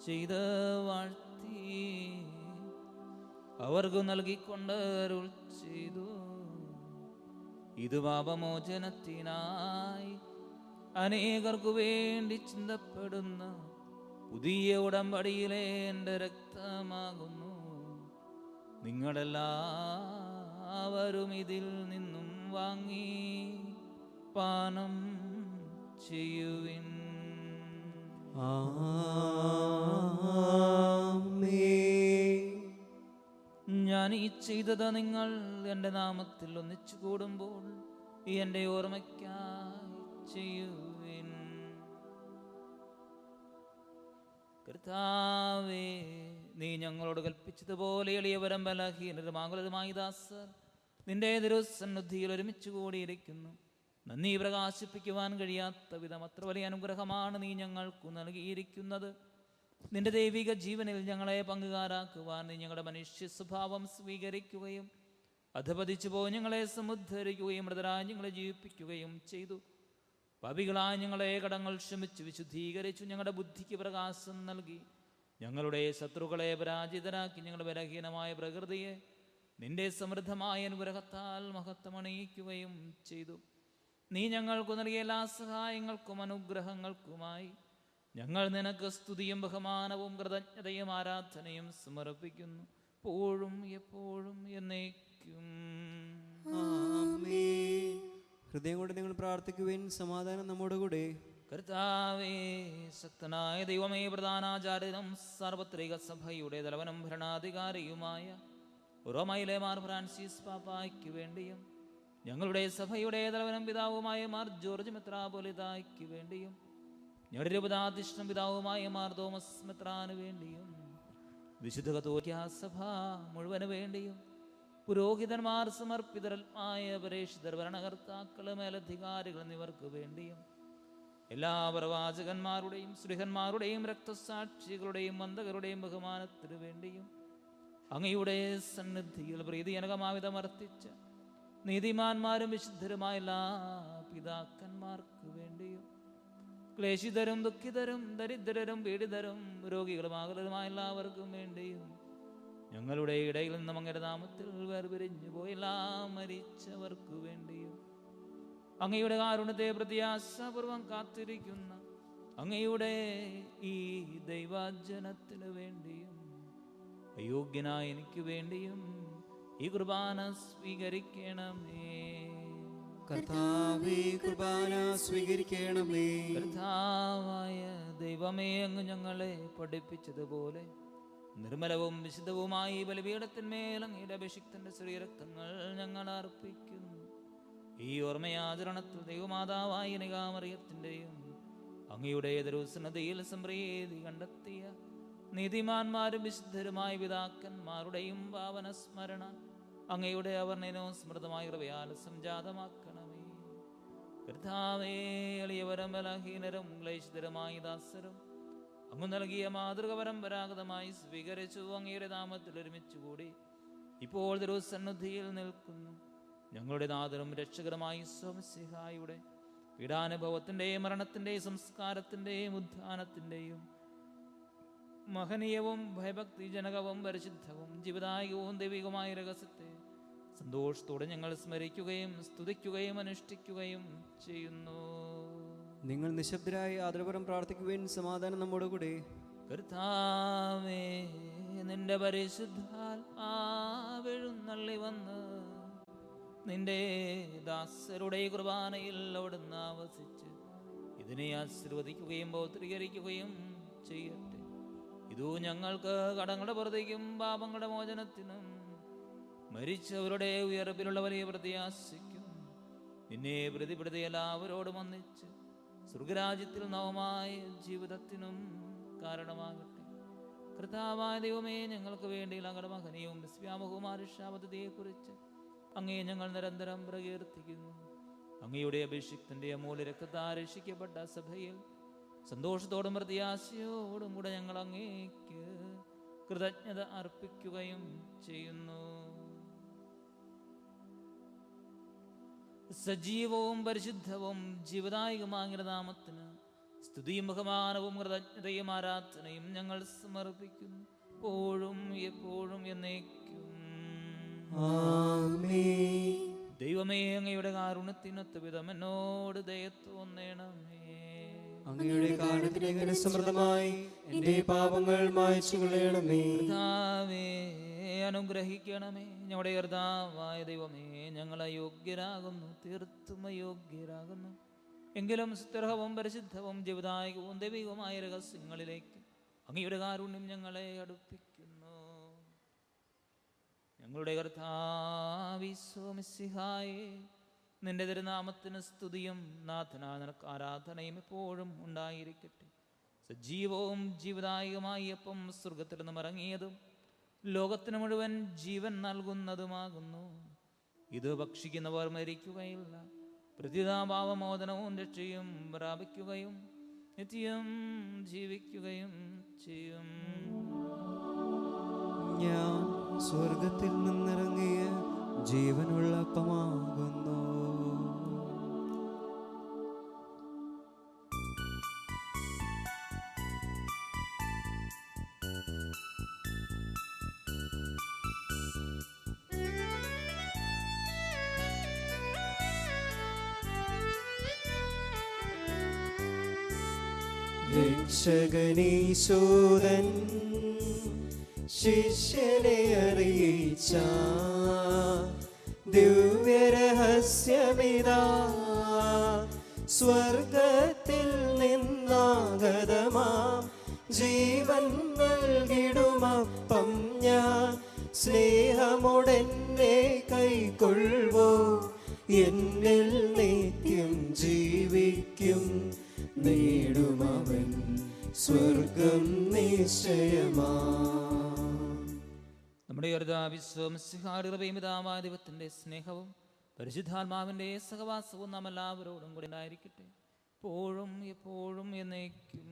ചെയ്ത് വാഴ്ത്തി അവർക്ക് നൽകിക്കൊണ്ട് അരുൾ ചെയ്തു, ഇത് പാപമോചനത്തിനായി അനേകർക്കു വേണ്ടി ചിന്തപ്പെടുന്ന പുതിയ ഉടമ്പടിയിലെ എൻ്റെ രക്തമാകുന്നു. നിങ്ങളെല്ലാവരും ഇതിൽ നിന്നും വാങ്ങി പാനം ചെയ്യുവിൻ. ഞാൻ ഈ ചെയ്തത് നിങ്ങൾ എൻ്റെ നാമത്തിൽ ഒന്നിച്ചു കൂടുമ്പോൾ എൻ്റെ ഓർമ്മയ്ക്കായി ചെയ്യുവിൻ. കർത്താവേ, നീ ഞങ്ങളോട് കൽപ്പിച്ചതുപോലെ എളിയവരും ബലഹീനരും ആകുലരുമായി ദാസർ നിന്റെ തിരുസന്നിധിയിൽ ഒരുമിച്ച് കൂടിയിരിക്കുന്നു. നന്ദി പ്രകാശിപ്പിക്കുവാൻ കഴിയാത്ത വിധം അത്ര വലിയ അനുഗ്രഹമാണ് നീ ഞങ്ങൾക്കു നൽകിയിരിക്കുന്നത്. നിന്റെ ദൈവിക ജീവനിൽ ഞങ്ങളെ പങ്കുകാരാക്കുവാൻ നീ ഞങ്ങളുടെ മനുഷ്യ സ്വഭാവം സ്വീകരിക്കുകയും അധപതിച്ചു പോയി ഞങ്ങളെ സമുദ്ധരിക്കുകയും മൃതരായി ഞങ്ങളെ ജീവിപ്പിക്കുകയും ചെയ്തു. പാപികളായ ഞങ്ങളെ കടങ്ങൾ ക്ഷമിച്ചു വിശുദ്ധീകരിച്ചു. ഞങ്ങളുടെ ബുദ്ധിക്ക് പ്രകാശം നൽകി ഞങ്ങളുടെ ശത്രുക്കളെ പരാജിതരാക്കി. ഞങ്ങളുടെ ബലഹീനമായ പ്രകൃതിയെ നിന്റെ സമൃദ്ധമായ അനുഗ്രഹത്താൽ മഹത്വമണിയിക്കുകയും ചെയ്തു. നീ ഞങ്ങൾക്ക് നൽകിയ എല്ലാ സഹായങ്ങൾക്കും അനുഗ്രഹങ്ങൾക്കുമായി ഞങ്ങൾ നിനക്ക് സ്തുതിയും ബഹുമാനവും കൃതജ്ഞതയും ആരാധനയും സമർപ്പിക്കുന്നു, എപ്പോഴും എപ്പോഴും എന്നേക്കും. ഹൃദയം കൊണ്ട് നിങ്ങൾ പ്രാർത്ഥിക്കുവിൻ. സമാധാനം നമ്മോട് കൂടെ. കർത്താവേ, ശക്തനായ ദൈവമേ, പ്രധാനാചാര്യനും സാർവത്രിക സഭയുടെ തലവനും ഭരണാധികാരിയുമായ റോമയിലെ മാർ ഫ്രാൻസിസ് പാപ്പായ്ക്ക് വേണ്ടിയും ഞങ്ങളുടെ സഭയുടെ തലവനും പിതാവുമായ മാർ ജോർജ് മെത്രാപ്പൊലീത്തായ്ക്ക് വേണ്ടിയും ഞങ്ങളുടെ ഉപതാധിഷ്ഠം പിതാവുമായ മാർ തോമസ് മെത്രാന് വേണ്ടിയും വിശുദ്ധ കത്തോലിക്കാ സഭ മുഴുവന് വേണ്ടിയും പുരോഹിതന്മാർ, സമർപ്പിതരായ പരേഷിതർ, ഭരണകർത്താക്കൾ, മേലധികാരികൾ എന്നിവർക്ക് വേണ്ടിയും എല്ലാ പ്രവാചകന്മാരുടെയും ശ്രീഹന്മാരുടെയും രക്തസാക്ഷികളുടെയും വന്ദകരുടെയും ബഹുമാനത്തിനു വേണ്ടിയും അങ്ങയുടെ സന്നിധിയിൽ പ്രീതിജനകമാവിധമർത്തിച്ച നീതിമാന്മാരും വിശുദ്ധരുമായ എല്ലാ പിതാക്കന്മാർക്ക് വേണ്ടിയും ക്ലേശിതരും ദുഃഖിതരും ദരിദ്രരും പീഡിതരും രോഗികളും ആകുലരുമായ എല്ലാവർക്കും വേണ്ടിയും ഞങ്ങളുടെ ഇടയിൽ നിന്നും അങ്ങയുടെ നാമത്തിൽ വേർപിരിഞ്ഞു പോയി എല്ലാ മരിച്ചവർക്ക് വേണ്ടിയും അങ്ങയുടെ കാരുണ്യത്തെ പ്രത്യാശാപൂർവം കാത്തിരിക്കുന്ന അങ്ങയുടെ ഈ ദൈവജനത്തിനു വേണ്ടിയും അയോഗ്യനായ എനിക്ക് വേണ്ടിയും ഈ കുർബാന സ്വീകരിക്കണമേ. കർത്താവേ, കുർബാന സ്വീകരിക്കണമേ. കർത്താവായ ദൈവമേ, അങ്ങ് ഞങ്ങളെ പഠിപ്പിച്ചതുപോലെ നിർമ്മലവും വിശുദ്ധവുമായി ബലിപീഠത്തിന്മേൽ അങ്ങയുടെ അഭിഷിക്തന്റെ ശ്രീരക്തങ്ങൾ ഞങ്ങൾ അർപ്പിക്കുന്നു. ഈ ഓർമ്മയാചരണത്തിൽ ദൈവമാതാവായ നികാമറിയത്തിൻ്റെയും അങ്ങയുടെ ദുരുസന്നതയിൽ സംപ്രീതി കണ്ടെത്തിയ നീതിമാന്മാരും വിശുദ്ധരുമായ പിതാക്കന്മാരുടെയും പാവന സ്മരണ അങ്ങയുടെ അവർണ്ണനോ സ്മൃതമായ കൃപയാൽ സംജാതമാക്കണമേ. കർത്താവേ, എളിയവരും ബലഹീനരും ക്ലേശിതരുമായ ദാസരും അങ്ങ് നൽകിയ മാതൃക പരമ്പരാഗതമായി സ്വീകരിച്ചു അങ്ങയുടെ നാമത്തിൽ ഒരുമിച്ചുകൂടി ഇപ്പോൾ തിരുസന്നിധിയിൽ നിൽക്കുന്നു. ഞങ്ങളുടെ നാഥനും രക്ഷകരമായി സ്വംസിഹായുടെ പീഡാനുഭവത്തിൻ്റെയും മരണത്തിൻ്റെയും സംസ്കാരത്തിൻ്റെയും ഉത്ഥാനത്തിൻ്റെയും മഹനീയവും ഭയഭക്തിജനകവും പരിശുദ്ധവും ജീവിതായകവും ദൈവികമായ രഹസ്യത്തെ സന്തോഷത്തോടെ ഞങ്ങൾ സ്മരിക്കുകയും സ്തുതിക്കുകയും അനുഷ്ഠിക്കുകയും ചെയ്യുന്നു. നിങ്ങൾ നിശബ്ദരായി ആദരപരം പ്രാർത്ഥിക്കുവിൻ. സമാധാനം നമ്മോട് കൂടെ. കർത്താവേ, നിന്റെ പരിശുദ്ധാത്മാവെഴുന്നള്ളി വന്ന് നിന്റെ ദാസരുടെ കുർബാനയിൽ അവിടുന്ന് ആവസിച്ച് ഇതിനെ ആശീർവദിക്കുകയും പൗത്രീകരിക്കുകയും ചെയ്യട്ടെ. ഇതു ഞങ്ങൾക്ക് കടങ്ങളുടെ പുറത്തേക്കും പാപങ്ങളുടെ മോചനത്തിനും മരിച്ചവരുടെ ഉയർപ്പിലുള്ള വലിയ പ്രത്യാശയ്ക്കും നിന്നെ പ്രതിപ്പെടുത്തി എല്ലാവരോടും ഒന്നിച്ച് സ്വർഗരാജ്യത്തിൽ നവമായ ജീവിതത്തിനും കാരണമാകട്ടെ. കർത്താവായ ദൈവമേ, ഞങ്ങൾക്ക് വേണ്ടി അകടമഹനീയവും നിസ്വ്യാമകവും ആരുഷാപദ്ധതിയെക്കുറിച്ച് അങ്ങേ ഞങ്ങൾ നിരന്തരം പ്രകീർത്തിക്കുന്നു. അങ്ങയുടെ അഭിഷിക്തന്റെ അമൂല്യ രക്തത്താൽ രക്ഷിക്കപ്പെട്ട സഭയിൽ സന്തോഷത്തോടും പ്രത്യാശയോടും കൂടെ ഞങ്ങൾ അങ്ങേക്ക് കൃതജ്ഞത അർപ്പിക്കുകയും ചെയ്യുന്നു. സജീവവും പരിശുദ്ധവും ജീവദായകമായ നാമത്തിന് സ്തുതിയും ബഹുമാനവും കൃതജ്ഞതയും ആരാധനയും ഞങ്ങൾ സമർപ്പിക്കുന്നു, എപ്പോഴും എപ്പോഴും എന്നേക്കും. ദൈവമേ, അങ്ങയുടെ കാരുണ്യത്തിനൊത്ത വിധം എന്നോട് ദയ തോന്നണമേ. അങ്ങയുടെ കാരുണ്യത്തിന് സമൃദ്ധമായി എന്റെ പാപങ്ങൾ മായ്ച്ചു കളയണമേ. കർത്താവേ, അനുഗ്രഹിക്കണമേ. ഞങ്ങളുടെ കർത്താവായ ദൈവമേ, ഞങ്ങൾ അയോഗ്യരാകുന്നു, തീർത്തും അയോഗ്യരാകുന്നു. എങ്കിലും സ്തുത്യർഹവും പരിശുദ്ധവും ജീവദായകവും ദൈവികവുമായ രഹസ്യങ്ങളിലേക്ക് അങ്ങയുടെ കാരുണ്യം ഞങ്ങളെ അടുപ്പിക്കുന്നു. ഞങ്ങളുടെ കർത്താവിശ്വമിശിഹായേ, നിന്റെ തിരുനാമത്തിന് സ്തുതിയും നാഥനായ നിനക്ക് ആരാധനയും എപ്പോഴും ഉണ്ടായിരിക്കട്ടെ. സജീവവും ജീവദായകമായി അപ്പം സ്വർഗത്തിൽ നിന്നും ഇറങ്ങിയതും ലോകത്തിന് മുഴുവൻ ജീവൻ നൽകുന്നതുമാകുന്നു. ഇത് ഭക്ഷിക്കുന്നവർ മരിക്കുകയില്ല, പ്രതിതാഭാവമോചനവും രക്ഷയും പ്രാപിക്കുകയും നിത്യം ജീവിക്കുകയും ചെയ്യും. ഞാൻ സ്വർഗത്തിൽ നിന്നിറങ്ങിയ ജീവനുള്ള അപ്പമാകുന്നു. രക്ഷകനീശോദൻ ശിഷ്യനെ അറിയിച്ച ദിവ്യരഹസ്യമിതാ, സ്വർഗത്തിൽ നിന്നാഗതമാം ജീവൻ നൽകിടുമപ്പം ഞാൻ സ്നേഹമുടെന്നെ കൈക്കൊള്ളുവോ, എന്നിൽ നിത്യം ജീവിക്കും, നേടുമവൻ സ്വർഗം നിശ്ചയമാ. നമ്മുടെ യർദാവിശ്വമിശിഹാടിറബിതാവായ ദൈവത്തിന്റെ സ്നേഹവും പരിശുദ്ധാത്മാവിന്റെ സഹവാസവും നാം എല്ലാവരോടും കൂടി ഉണ്ടായിരിക്കട്ടെ, എപ്പോഴും എപ്പോഴും എന്നേക്കും.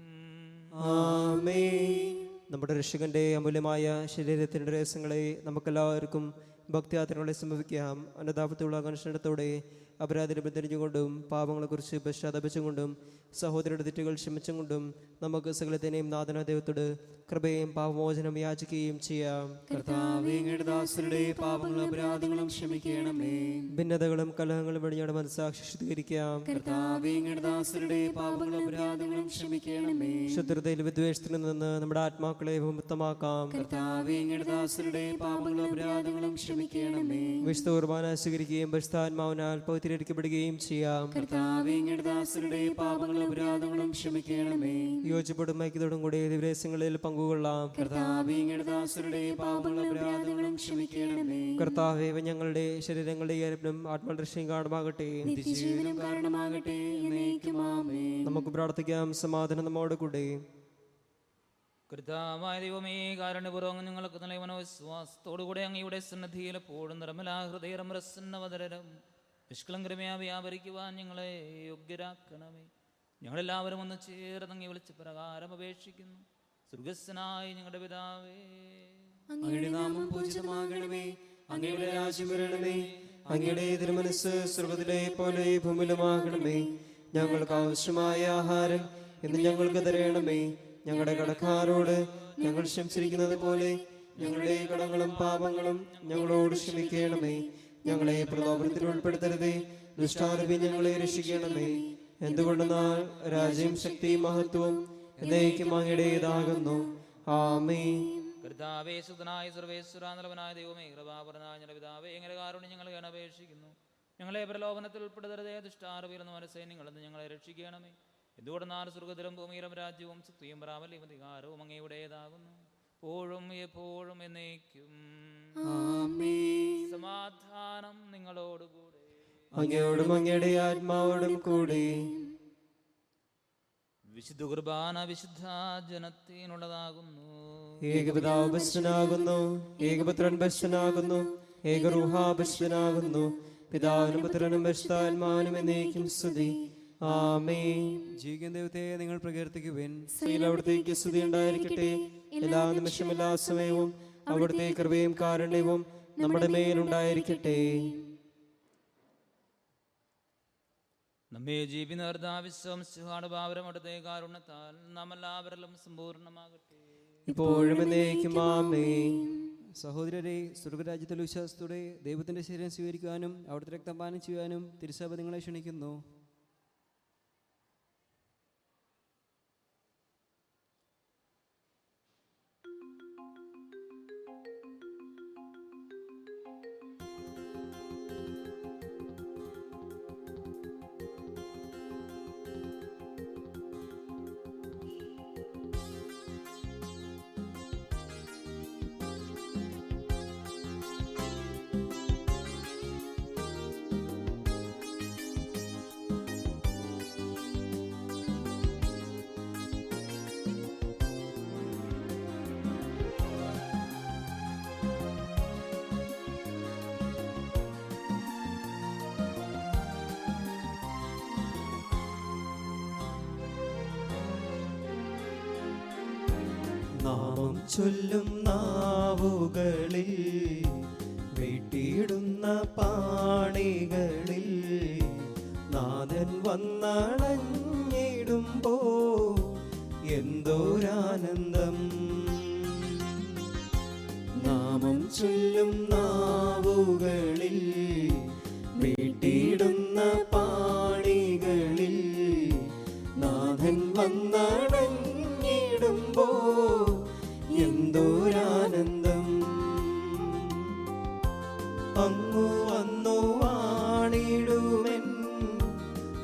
ആമേൻ. നമ്മുടെ രക്ഷകന്റെ അമൂല്യമായ ശരീരത്തിന്റെ രഹസ്യങ്ങളെ നമുക്കെല്ലാവർക്കും ഭക്തിയാത്രകളെ സമർപ്പിക്കാം. അനുതാപത്തുള്ള അനുഷ്ഠാനത്തോടെ അപരാധിനെ ബന്ധിച്ചുകൊണ്ടും പാപങ്ങളെക്കുറിച്ച് പശ്ചാത്തപിച്ചുകൊണ്ടും സഹോദരരുടെ തെറ്റുകൾ ക്ഷമിച്ചും കൊണ്ടും നമുക്ക് സകലത്തിനെയും നാഥന ദൈവത്തോട് കൃപയും പാപമോചനം യാചിക്കുകയും ചെയ്യാം. കർത്താവേ, അങ്ങയുടെ ദാസരുടെ പാപങ്ങളും അപരാധങ്ങളും ക്ഷമിക്കണമേ. ഭിന്നതകളും കലഹങ്ങളും വെടിഞ്ഞാട് മനസ്സാക്ഷി ശുദ്ധീകരിക്കാം. കർത്താവേ, അങ്ങയുടെ ദാസരുടെ പാപങ്ങളും അപരാധങ്ങളും ക്ഷമിക്കണമേ. ശത്രുതയിൽ വിദ്വേഷത്തിൽ നിന്ന് നമ്മുടെ ആത്മാക്കളെ വിമുക്തമാക്കാം. കർത്താവേ, അങ്ങയുടെ ദാസരുടെ പാപങ്ങളും അപരാധങ്ങളും ക്ഷമിക്കണമേ. വിശുദ്ധ കുർബാന സ്വീകരിക്കുകയും പരിശുദ്ധാത്മാവിനാൽ പവിത്രീകരിക്കപ്പെടുകയും ചെയ്യാം. കർത്താവേ, അങ്ങയുടെ ദാസരുടെ പാപങ്ങളും അപരാധങ്ങളും ക്ഷമിക്കണമേ. യോജിപ്പോടും ഐക്യത്തോടും കൂടി ദിവസങ്ങളിൽ പങ്കുകൊള്ളാം. കർത്താവേ, അങ്ങയുടെ ദാസരുടെ പാപങ്ങളും അപരാധങ്ങളും ക്ഷമിക്കണമേ. കർത്താവേ, ഇവ ഞങ്ങളുടെ ശരീരങ്ങളുടെ ഏർപ്പിനും ആത്മരക്ഷയും കാണുമാകട്ടെ, നിത്യജീവനും കാരണമാകട്ടെ. എന്നേക്കും ആമേൻ. നമുക്ക് പ്രാർത്ഥിക്കാം. സമാധാനം നമ്മോട് കൂടെ. കർത്താവായ ദൈവമേ, കാരുണ്യപൂർവ്വം ഞങ്ങൾക്ക് നൽകിയ മനോവിശ്വാസത്തോടുകൂടെ അങ്ങയുടെ സന്നദ്ധിയിൽ എപ്പോഴും നിർമ്മലാ ഹൃദയം പ്രസന്നവതരം നിഷ്കളങ്കരമയാ വ്യാപരിക്കുവാൻ ഞങ്ങളെ യോഗ്യരാക്കണമേ. ഞങ്ങളെല്ലാവരും ഒന്ന് ചേർന്ന് അങ്ങ് വിളിച്ച പ്രകാരം അപേക്ഷിക്കുന്നു. സ്വർഗസ്സനായ ഞങ്ങളുടെ പിതാവേ, അങ്ങയുടെ നാമം പൂജിതമാകണമേ. അങ്ങയുടെ രാജ്യം വരണമേ. അങ്ങയുടെ തിരുമനസ്സ് സ്വർഗ്ഗത്തിലെ പോലെ ഭൂമിയിലുമാകണമേ. ഞങ്ങൾക്ക് ആവശ്യമായ ആഹാരം ഇന്ന് ഞങ്ങൾക്ക് തരണമേ. ഞങ്ങളുടെ കടക്കാരോട് ഞങ്ങൾ ക്ഷമിച്ചിരിക്കുന്നത് പോലെ ഞങ്ങളുടെ കടങ്ങളും പാപങ്ങളും ഞങ്ങളോട് ക്ഷമിക്കണമേ. ഞങ്ങളെ പ്രലോഭനത്തിൽ ഉൾപ്പെടുത്തരുതേ, ദുഷ്ടാരൂപി ഞങ്ങളെ രക്ഷിക്കണമേ. എന്തുകൊണ്ടെന്നാൽ രാജ്യം ശക്തിയും മഹത്വവും എന്നേക്കും അങ്ങയുടേതാകുന്നു. ആമേൻ. കർത്താവേ, സുതനായ സർവേശ്വരാനലവനായ ദൈവമേ, കൃപാപരനായ ഞങ്ങളുടെ പിതാവേ, എങ്ങനെ കാരുണ്യം ഞങ്ങളെ അപേക്ഷിക്കുന്നു. ഞങ്ങളെ പ്രലോഭനത്തിൽ ഉൾപ്പെടുത്തരുതേ, ദുഷ്ടാരൂപിയിൽ നിന്ന് മനസ്സേ നിങ്ങളെന്ന് ഞങ്ങളെ രക്ഷിക്കണമേ. എന്തുകൊണ്ടെന്നാൽ സ്വർഗത്തിലും ഭൂമിയിലും രാജ്യവും ശക്തിയും പ്രാബല്യവും അധികാരവും അങ്ങയുടേതാകുന്നു, എപ്പോഴും എപ്പോഴും എന്നേക്കും. സമാധാനം നിങ്ങളോടുകൂടെ. അങ്ങയോടും അങ്ങയുടെ ആത്മാവോടും കൂടി. വിശുദ്ധ കുർബാന വിശുദ്ധ ജനത്തിനുള്ളതാകുന്നു. ഏകപിതാവ് പരിശുദ്ധനാകുന്നു, ഏകപുത്രൻ പരിശുദ്ധനാകുന്നു, ഏകറൂഹാ പരിശുദ്ധനാകുന്നു. പിതാവിനും പുത്രനും പരിശുദ്ധാത്മാവിനും എന്നേക്കും സ്തുതി. ആമേൻ. ജീവിക്കുന്ന ദൈവത്തെ നിങ്ങൾ പ്രകീർത്തിക്കുവിൻ. സ്ത്രീയിൽ അവിടുത്തേക്ക് സ്തുതി ഉണ്ടായിരിക്കട്ടെ. എല്ലാ നിമിഷവും എല്ലാ സമയവും അവിടുത്തെ കൃപയും കാരുണ്യവും നമ്മുടെ മേലുണ്ടായിരിക്കട്ടെ. നമ്മെ ജീവിതം അടുത്തേ കാരുണ്യത്താൽ നാം എല്ലാവരിലും സമ്പൂർണ്ണമാകട്ടെ. ഇപ്പോഴും എന്നേക്കും ആമേൻ. സഹോദരരെ, സ്വർഗരാജ്യത്തിൽ വിശ്വാസത്തോടെ ദൈവത്തിന്റെ ശരീരം സ്വീകരിക്കുവാനും അവിടുത്തെ രക്തപാനം ചെയ്യുവാനും തിരുസഭ നിങ്ങളെ ക്ഷണിക്കുന്നു. നാമം ചൊല്ലും നാവുകളിൽ, വീട്ടിയിടുന്ന പാണികളിൽ, നാഥൻ വന്നണഞ്ഞിടുമ്പോ എന്തോരാനന്ദം. നാമം ചൊല്ലും നാവുകളിൽ, വീട്ടിയിടുന്ന പാണികളിൽ, നാഥൻ വന്നണഞ്ഞിടുമ്പോ എന്തോരാനന്ദം. അങ്ങു വന്നു വാണിടുമെൻ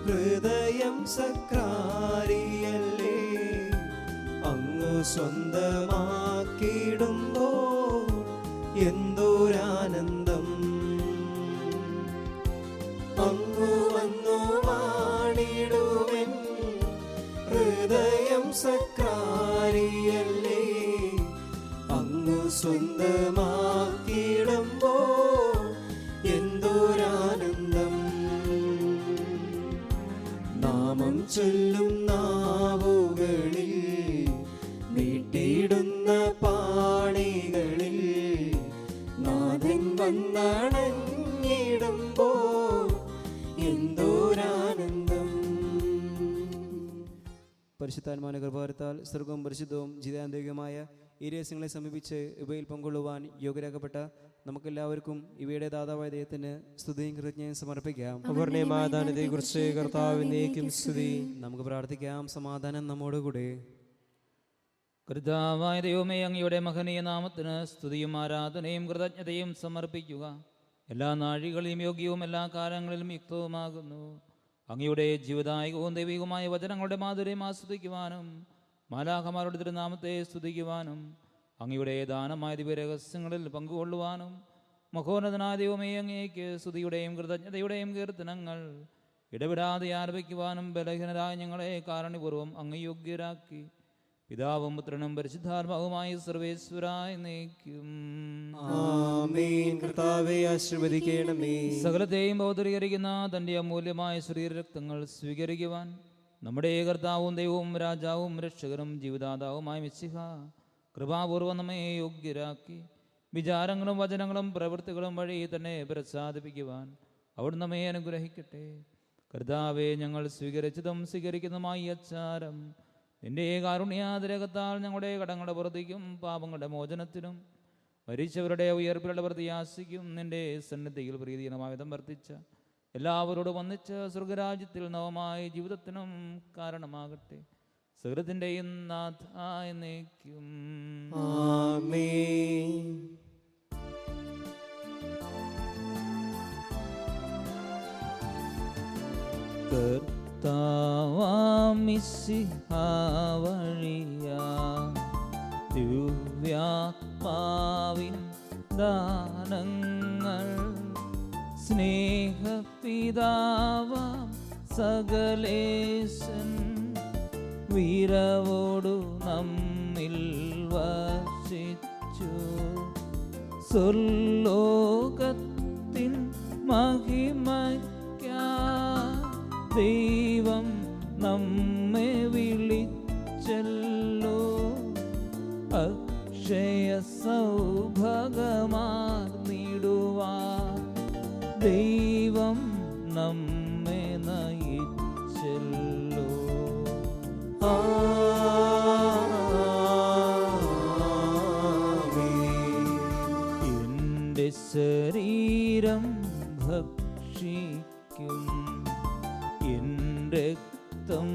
ഹൃദയം സക്രാരിയല്ലേ, അങ്ങു സ്വന്തമാക്കിടുമ്പോ എന്തോരാനന്ദം. അങ്ങു വന്നു വാണിടുമെൻ ഹൃദയം സക്രാരിയല്ലേ, അങ്ങു സ്വന്തമാക്കിടുമ്പോ എന്തോരാനന്ദം. നാമം ചൊല്ലും നാവുകളിൽ, നീട്ടിയിടുന്ന പാണികളിൽ, നാഥൻ വന്നണഞ്ഞിടുമ്പോ എന്തോരാനന്ദം. പരിശുദ്ധാത്മാവിന്റെ കൃപാവരത്താൽ സ്വർഗവും പരിശുദ്ധവും ജിതാന്തരികമായ ഈ രഹസ്യങ്ങളെ സമീപിച്ച് ഇവയിൽ പങ്കൊള്ളുവാൻ യോഗ്യരാക്കപ്പെട്ട നമുക്കെല്ലാവർക്കും ഇവയുടെ ദാതാവായ ദൈവത്തിന് സ്തുതിയും കൃതജ്ഞതയും സമർപ്പിക്കാം. അപർണയമാദാനത്തെക്കുറിച്ച് കർത്താവിനേക്കും സ്തുതി. നമുക്ക് പ്രാർത്ഥിക്കാം. സമാധാനം നമ്മോടുകൂടെ. കർത്താവായ ദൈവമേ, അങ്ങയുടെ മഹനീയ നാമത്തിന് സ്തുതിയും ആരാധനയും കൃതജ്ഞതയും സമർപ്പിക്കുക. എല്ലാ നാഴികളിലും യോഗ്യവും എല്ലാ കാലങ്ങളിലും യുക്തവുമാകുന്നു. അങ്ങയുടെ ജീവദായകവും ദൈവികവുമായ വചനങ്ങളുടെ മാധുര്യം ആസ്വദിക്കുവാനും മാലാഖമാരുടെ തിരുനാമത്തെ സ്തുതിക്കുവാനും അങ്ങയുടെ ദാനമായ ദിവ്യരഹസ്യങ്ങളിൽ പങ്കുകൊള്ളുവാനും മഹോന്നതനായ ദൈവമേ, അങ്ങേക്ക് സ്തുതിയുടെയും കൃതജ്ഞതയുടെയും കീർത്തനങ്ങൾ ഇടപെടാതെ ആലപിക്കുവാനും ബലഹീനരായ ഞങ്ങളെ കാരുണ്യപൂർവ്വം അങ്ങ് യോഗ്യരാക്കി. പിതാവും പുത്രനും പരിശുദ്ധാത്മാവുമായി സർവേശ്വരായി നീക്കും. ആമേൻ. കർത്താവേ ആശീർവദിക്കണമേ. സകലത്തെയും പൗത്രീകരിക്കുന്ന തൻ്റെ അമൂല്യമായ ശരീരരക്തങ്ങൾ സ്വീകരിക്കുവാൻ നമ്മുടെ കർത്താവും ദൈവവും രാജാവും രക്ഷകനും ജീവിതാതാവുമായ മിശിഹ കൃപാപൂർവ്വം നമ്മെ യോഗ്യരാക്കി. വിചാരങ്ങളും വചനങ്ങളും പ്രവൃത്തികളും വഴി തന്നെ പ്രസാദിപ്പിക്കുവാൻ അവിടുന്ന് നമ്മെ അനുഗ്രഹിക്കട്ടെ. കർത്താവെ, ഞങ്ങൾ സ്വീകരിച്ചതും സ്വീകരിക്കുന്നതുമായി അച്ചാരം നിന്റെ കാരുണ്യാതിരകത്താൽ ഞങ്ങളുടെ കടങ്ങളുടെ പുറത്തേക്കും പാപങ്ങളുടെ മോചനത്തിനും മരിച്ചവരുടെ ഉയർപ്പിലുള്ള പ്രത്യാശയ്ക്കും നിന്റെ സന്നിധിയിൽ പ്രീതികരമാവിധം വർദ്ധിച്ച എല്ലാവരോടും ഒന്നിച്ച് സ്വർഗരാജ്യത്തിൽ നവമായ ജീവിതത്തിനും കാരണമാകട്ടെ. സകലത്തിൻ്റെയും നാഥായ നീക്കും. ആമേൻ. കർത്താവാം മിശിഹാ വഴിയാം ദിവ്യാത്മാവിൻ ദാനങ്ങൾ സ്നേഹപിതാവാം സകലേശൻ വീരവോടു നമ്മിൽ വർഷിച്ചു. സ്വർലോകത്തിൻ മഹിമയ്ക്കായി ദൈവം നമ്മെ വിളിച്ചല്ലോ. അക്ഷയ സൗഭാഗമാർന്നിടുവാൻ ദൈവം നമ്മെ നയിച്ചല്ലോ. എന്റെ ശരീരം ഭക്ഷിക്കും, എന്റെ രക്തം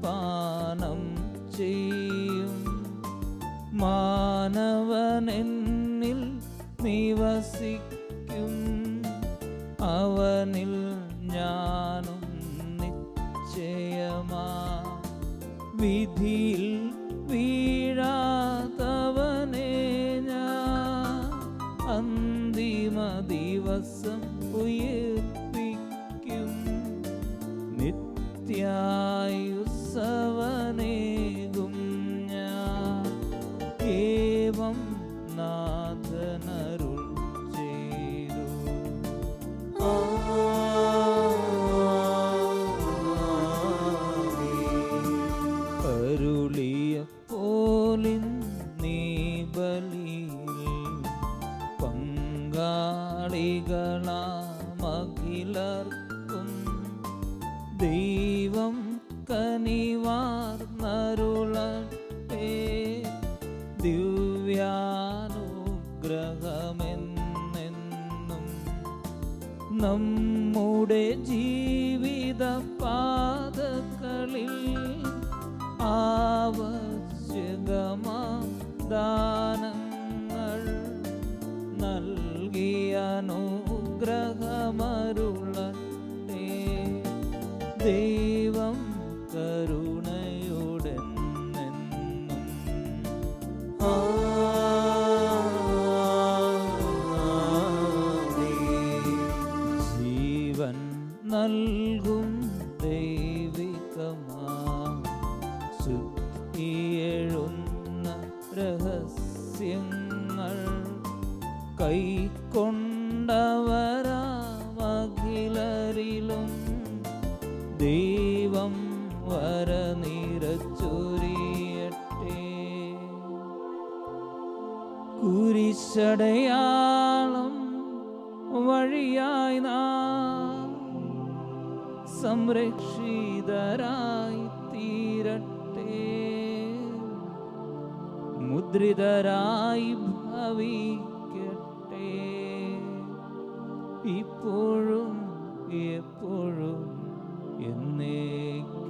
പാനം ചെയ്യും. മാനവനെന്നിൽ നിവസിക്കും, അവനിൽ ഞാനും നിശ്ചയമാ. വിധിയിൽ വീഴാത്തവനെ ഞാൻ അന്തിമ ദിവസം ഉയർപ്പിക്കും. നിത്യായുസ്സവനേകും ഞാൻ, ഏവം നാഥനരുൾ ചെയ്തു. അരുളിയ പോലിൻ നീ ബലിയിൽ പങ്കാളികളാമഖിലർക്കും ദൈവം കനിവാർന്നരുളട്ടെ. ദിവ്യാനുഗ്രഹമെന്നെന്നും നമ്മുടെ ജീവിത പാതകളിൽ ആവശ്യകമാം ദാനങ്ങൾ നൽകിയ അനുഗ്രഹമരുളട്ടെ. ദൈവം കരുണയുടെന്നെന്നും ജീവൻ നൽകും ദൈവികമാ ശുദ്ധിയെഴുന്ന രഹസ്യങ്ങൾ കൈക്കൊണ്ടവരാമഖിലരിലും ദൈവം വരനിറച്ചൊരിയട്ടെ. കുരിശടയാളം വഴിയായി നാം സംരക്ഷിതരായി തീരട്ടെ. മുദ്രിതരായി ഭവിക്കട്ടെ, ഇപ്പോഴും എപ്പോഴും എന്നേക്കും.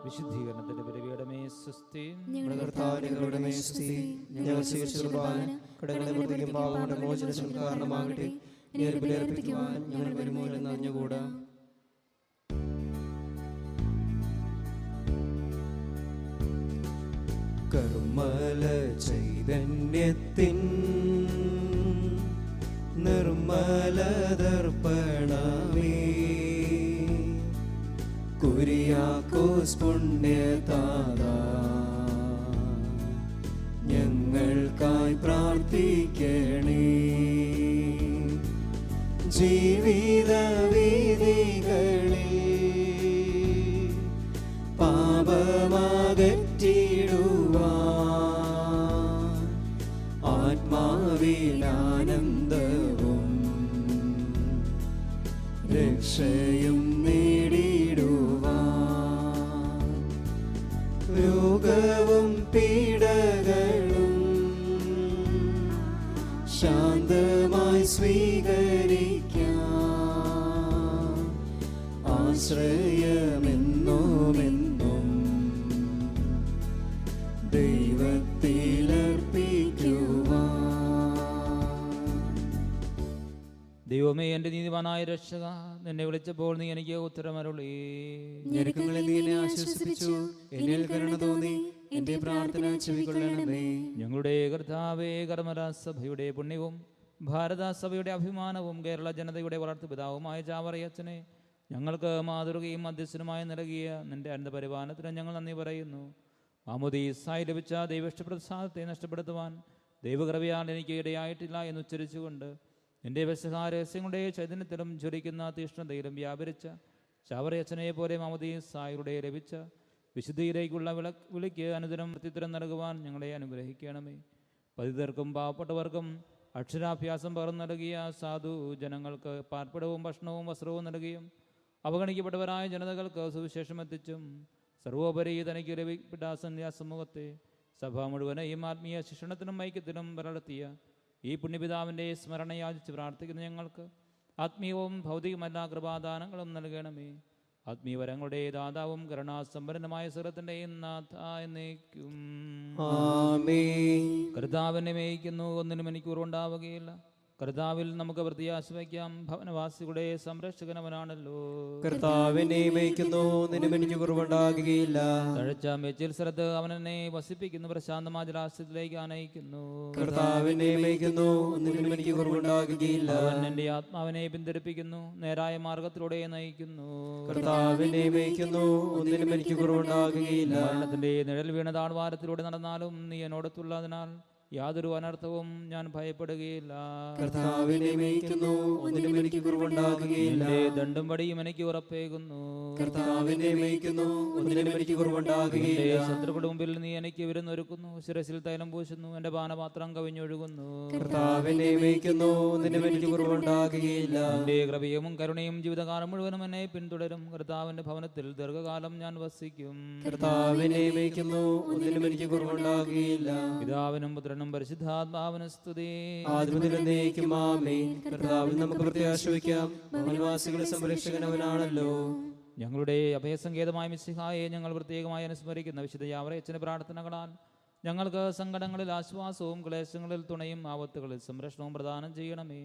വിശുദ്ധീകരണത്തിന്റെ പരിവേടമേ സ്വസ്തി. ഞങ്ങളുടെ കർത്താവിന്റെ മേൽ സ്തുതി. ഞങ്ങൾ സ്വീകരിച്ച കുർബാന കടങ്ങളെ വർദ്ധിക്കും പാവങ്ങളുടെ മോചനത്തിന് കാരണമാകട്ടെ. ഇനി ബലിയർപ്പിക്കുവാൻ ഞങ്ങൾ വരുമോലെന്ന് അറിഞ്ഞുകൂടാ. കർമ്മല ചൈതന്യത്തിൻ നിർമ്മല ദർപ്പണമേ, കുരിയാക്കോസ് പുണ്യതാതാ, ഞങ്ങൾക്കായി പ്രാർത്ഥിക്കണേ. ജീവിത വീഥികളിൽ പാപമകറ്റിടുവാൻ ആത്മാവിലാനന്ദവും രക്ഷയും നേടിടുവാൻ രോഗവും പീഡകളും ശാന്തമായി സ്വീകരിക്കാം. ആശ്രയമെന്നോമേ എൻ്റെ നീതിമാനായ രക്ഷക, നിന്നെ വിളിച്ചപ്പോൾ നീ എനിക്ക് ഉത്തരമരുളി. ഞെരുക്കങ്ങളിൽ നീ എന്നെ ആശ്വസിപ്പിച്ചു. എന്നിൽ കരുണ തോന്നി എന്റെ പ്രാർത്ഥന ചെവിക്കൊള്ളണമേ. ഞങ്ങളുടെ കർത്താവേ, കർമ്മര സഭയുടെ പുണ്യവും ഭാരത സഭയുടെ അഭിമാനവും കേരള ജനതയുടെ വളർത്തുപിതാവുമായ ചാവറയച്ചനെ ഞങ്ങൾക്ക് മാതൃകയും മധ്യസ്ഥനുമായി നൽകിയ നിന്റെ അനന്തപരിപാലനത്തിന് ഞങ്ങൾ നന്ദി പറയുന്നു. മാമോദീസായി ലഭിച്ച ദൈവഷ്ടപ്രസാദത്തെ നഷ്ടപ്പെടുത്തുവാൻ ദൈവകൃപയാൽ എനിക്ക് ഇടയായിട്ടില്ല എന്നുച്ചരിച്ചുകൊണ്ട് എൻ്റെ രഹസ്യങ്ങളുടെ ചൈതന്യത്തിലും ജ്വലിക്കുന്ന തീഷ്ണതയിലും വ്യാപരിച്ച ചാവറയച്ചനെ പോലെ മാമോദീസായുടെ ലഭിച്ച വിശുദ്ധിയിലേക്കുള്ള വിളിക്ക് അനുദിനം പ്രത്യുത്തരം നൽകുവാൻ ഞങ്ങളെ അനുഗ്രഹിക്കണമേ. പതിതർക്കും പാവപ്പെട്ടവർക്കും അക്ഷരാഭ്യാസം പകർന്നു നൽകിയ സാധു ജനങ്ങൾക്ക് പാർപ്പിടവും ഭക്ഷണവും വസ്ത്രവും നൽകിയും അവഗണിക്കപ്പെട്ടവരായ ജനതകൾക്ക് സുവിശേഷം എത്തിച്ചും സർവോപരി തനിക്ക് ലഭിക്കപ്പെട്ട സന്യാസമൂഹത്തെ സഭ മുഴുവനെയും ആത്മീയ ശിക്ഷണത്തിനും ഐക്യത്തിനും വളർത്തിയ ഈ പുണ്യപിതാവിൻ്റെ സ്മരണ യാചിച്ച് പ്രാർത്ഥിക്കുന്ന ഞങ്ങൾക്ക് ആത്മീയവും ഭൗതികമല്ല കൃപാദാനങ്ങളും നൽകണമേ. ആത്മീയവരങ്ങളുടെ ദാതാവും കരുണാസമ്പന്നമായ സ്വരത്തിൻ്റെയും നാഥ എന്നേക്കും. കർത്താവിനെ മേയിക്കുന്നു, ഒന്നിനും എനിക്ക് കുറവുണ്ടാവുകയില്ല. കർത്താവിൽ നമുക്ക് പ്രത്യാശ വയ്ക്കാം. ഭവനവാസികളുടെ സംരക്ഷകനവനാണല്ലോ. കർത്താവിനെ മേയ്ക്കുന്നു, ഒന്നിനും എനിക്ക് കുറവുണ്ടാകുകയില്ല. തഴച്ച മേച്ചിൽ സ്ഥലത്ത് അവൻ എന്നെ വസിപ്പിക്കുന്നു, പ്രശാന്തമായ ജലാശയത്തിലേക്ക് അനയിക്കുന്നു. കർത്താവിനെ മേയ്ക്കുന്നു, ഒന്നിനും എനിക്ക് കുറവുണ്ടാകുകയില്ല. അവൻ എൻ്റെ ആത്മാവിനെ പിന്തിരിപ്പിക്കുന്നു, നേരായ മാർഗത്തിലൂടെ നയിക്കുന്നു. കർത്താവിനെ മേയ്ക്കുന്നു, ഒന്നിനും എനിക്ക് കുറവുണ്ടാകുകയില്ല. മരണത്തിന്റെ നിഴൽ വീണ താഴ്വാരത്തിലൂടെ നടന്നാലും നീ എന്നോടത്തുള്ളതിനാൽ യാതൊരു അനർത്ഥവും ഞാൻ ഭയപ്പെടുകയില്ല. കർത്താവിനെ മേയ്ക്കുന്നു, ഒന്നിനും എനിക്ക് കുറവുണ്ടാകുകയില്ല. നിന്റെ ദണ്ടും വടിയും എനിക്ക് ഉറപ്പേകുന്നു. കർത്താവിനെ മേയ്ക്കുന്നു, ഒന്നിനും എനിക്ക് കുറവുണ്ടാകുകയില്ല. എന്റെ ശത്രുക്കളുടെ മുമ്പിൽ നീ എനിക്ക് വിരുന്നൊരുക്കുന്നു, ശിരസിൽ തൈലം പൂശുന്നു, എന്റെ പാനപാത്രം കവിഞ്ഞൊഴുകുന്നു. കർത്താവിനെ മേയ്ക്കുന്നു, ഒന്നിനും എനിക്ക് കുറവുണ്ടാകുകയില്ല. എന്റെ കൃപയും കരുണയും ജീവിതകാലം മുഴുവനും എന്നെ പിന്തുടരും. കർത്താവിന്റെ ഭവനത്തിൽ ദീർഘകാലം ഞാൻ വസിക്കും. കർത്താവിനെ മേയ്ക്കുന്നു, ഒന്നിനും എനിക്ക് കുറവുണ്ടാകുകയില്ല. പിതാവിനും പുത്രനും പരിശുദ്ധാത്മാവിനും സ്തുതി. ആദ്യമുതലേക്കും ആമേൻ. കർത്താവിൽ നമുക്ക് പ്രത്യാശ വയ്ക്കാം. ഭവനവാസികളുടെ സംരക്ഷകനവനാണല്ലോ. ഞങ്ങളുടെ അഭയസങ്കേതമായ മിശിഹായെ ഞങ്ങൾ പ്രത്യേകമായി അനുസ്മരിക്കുന്ന വിശുദ്ധ യാവറയച്ചന്റെ പ്രാർത്ഥനകളാൽ ഞങ്ങൾക്ക് സങ്കടങ്ങളിൽ ആശ്വാസവും ക്ലേശങ്ങളിൽ തുണയും ആപത്തുകളിൽ സംരക്ഷണവും പ്രദാനം ചെയ്യണമേ.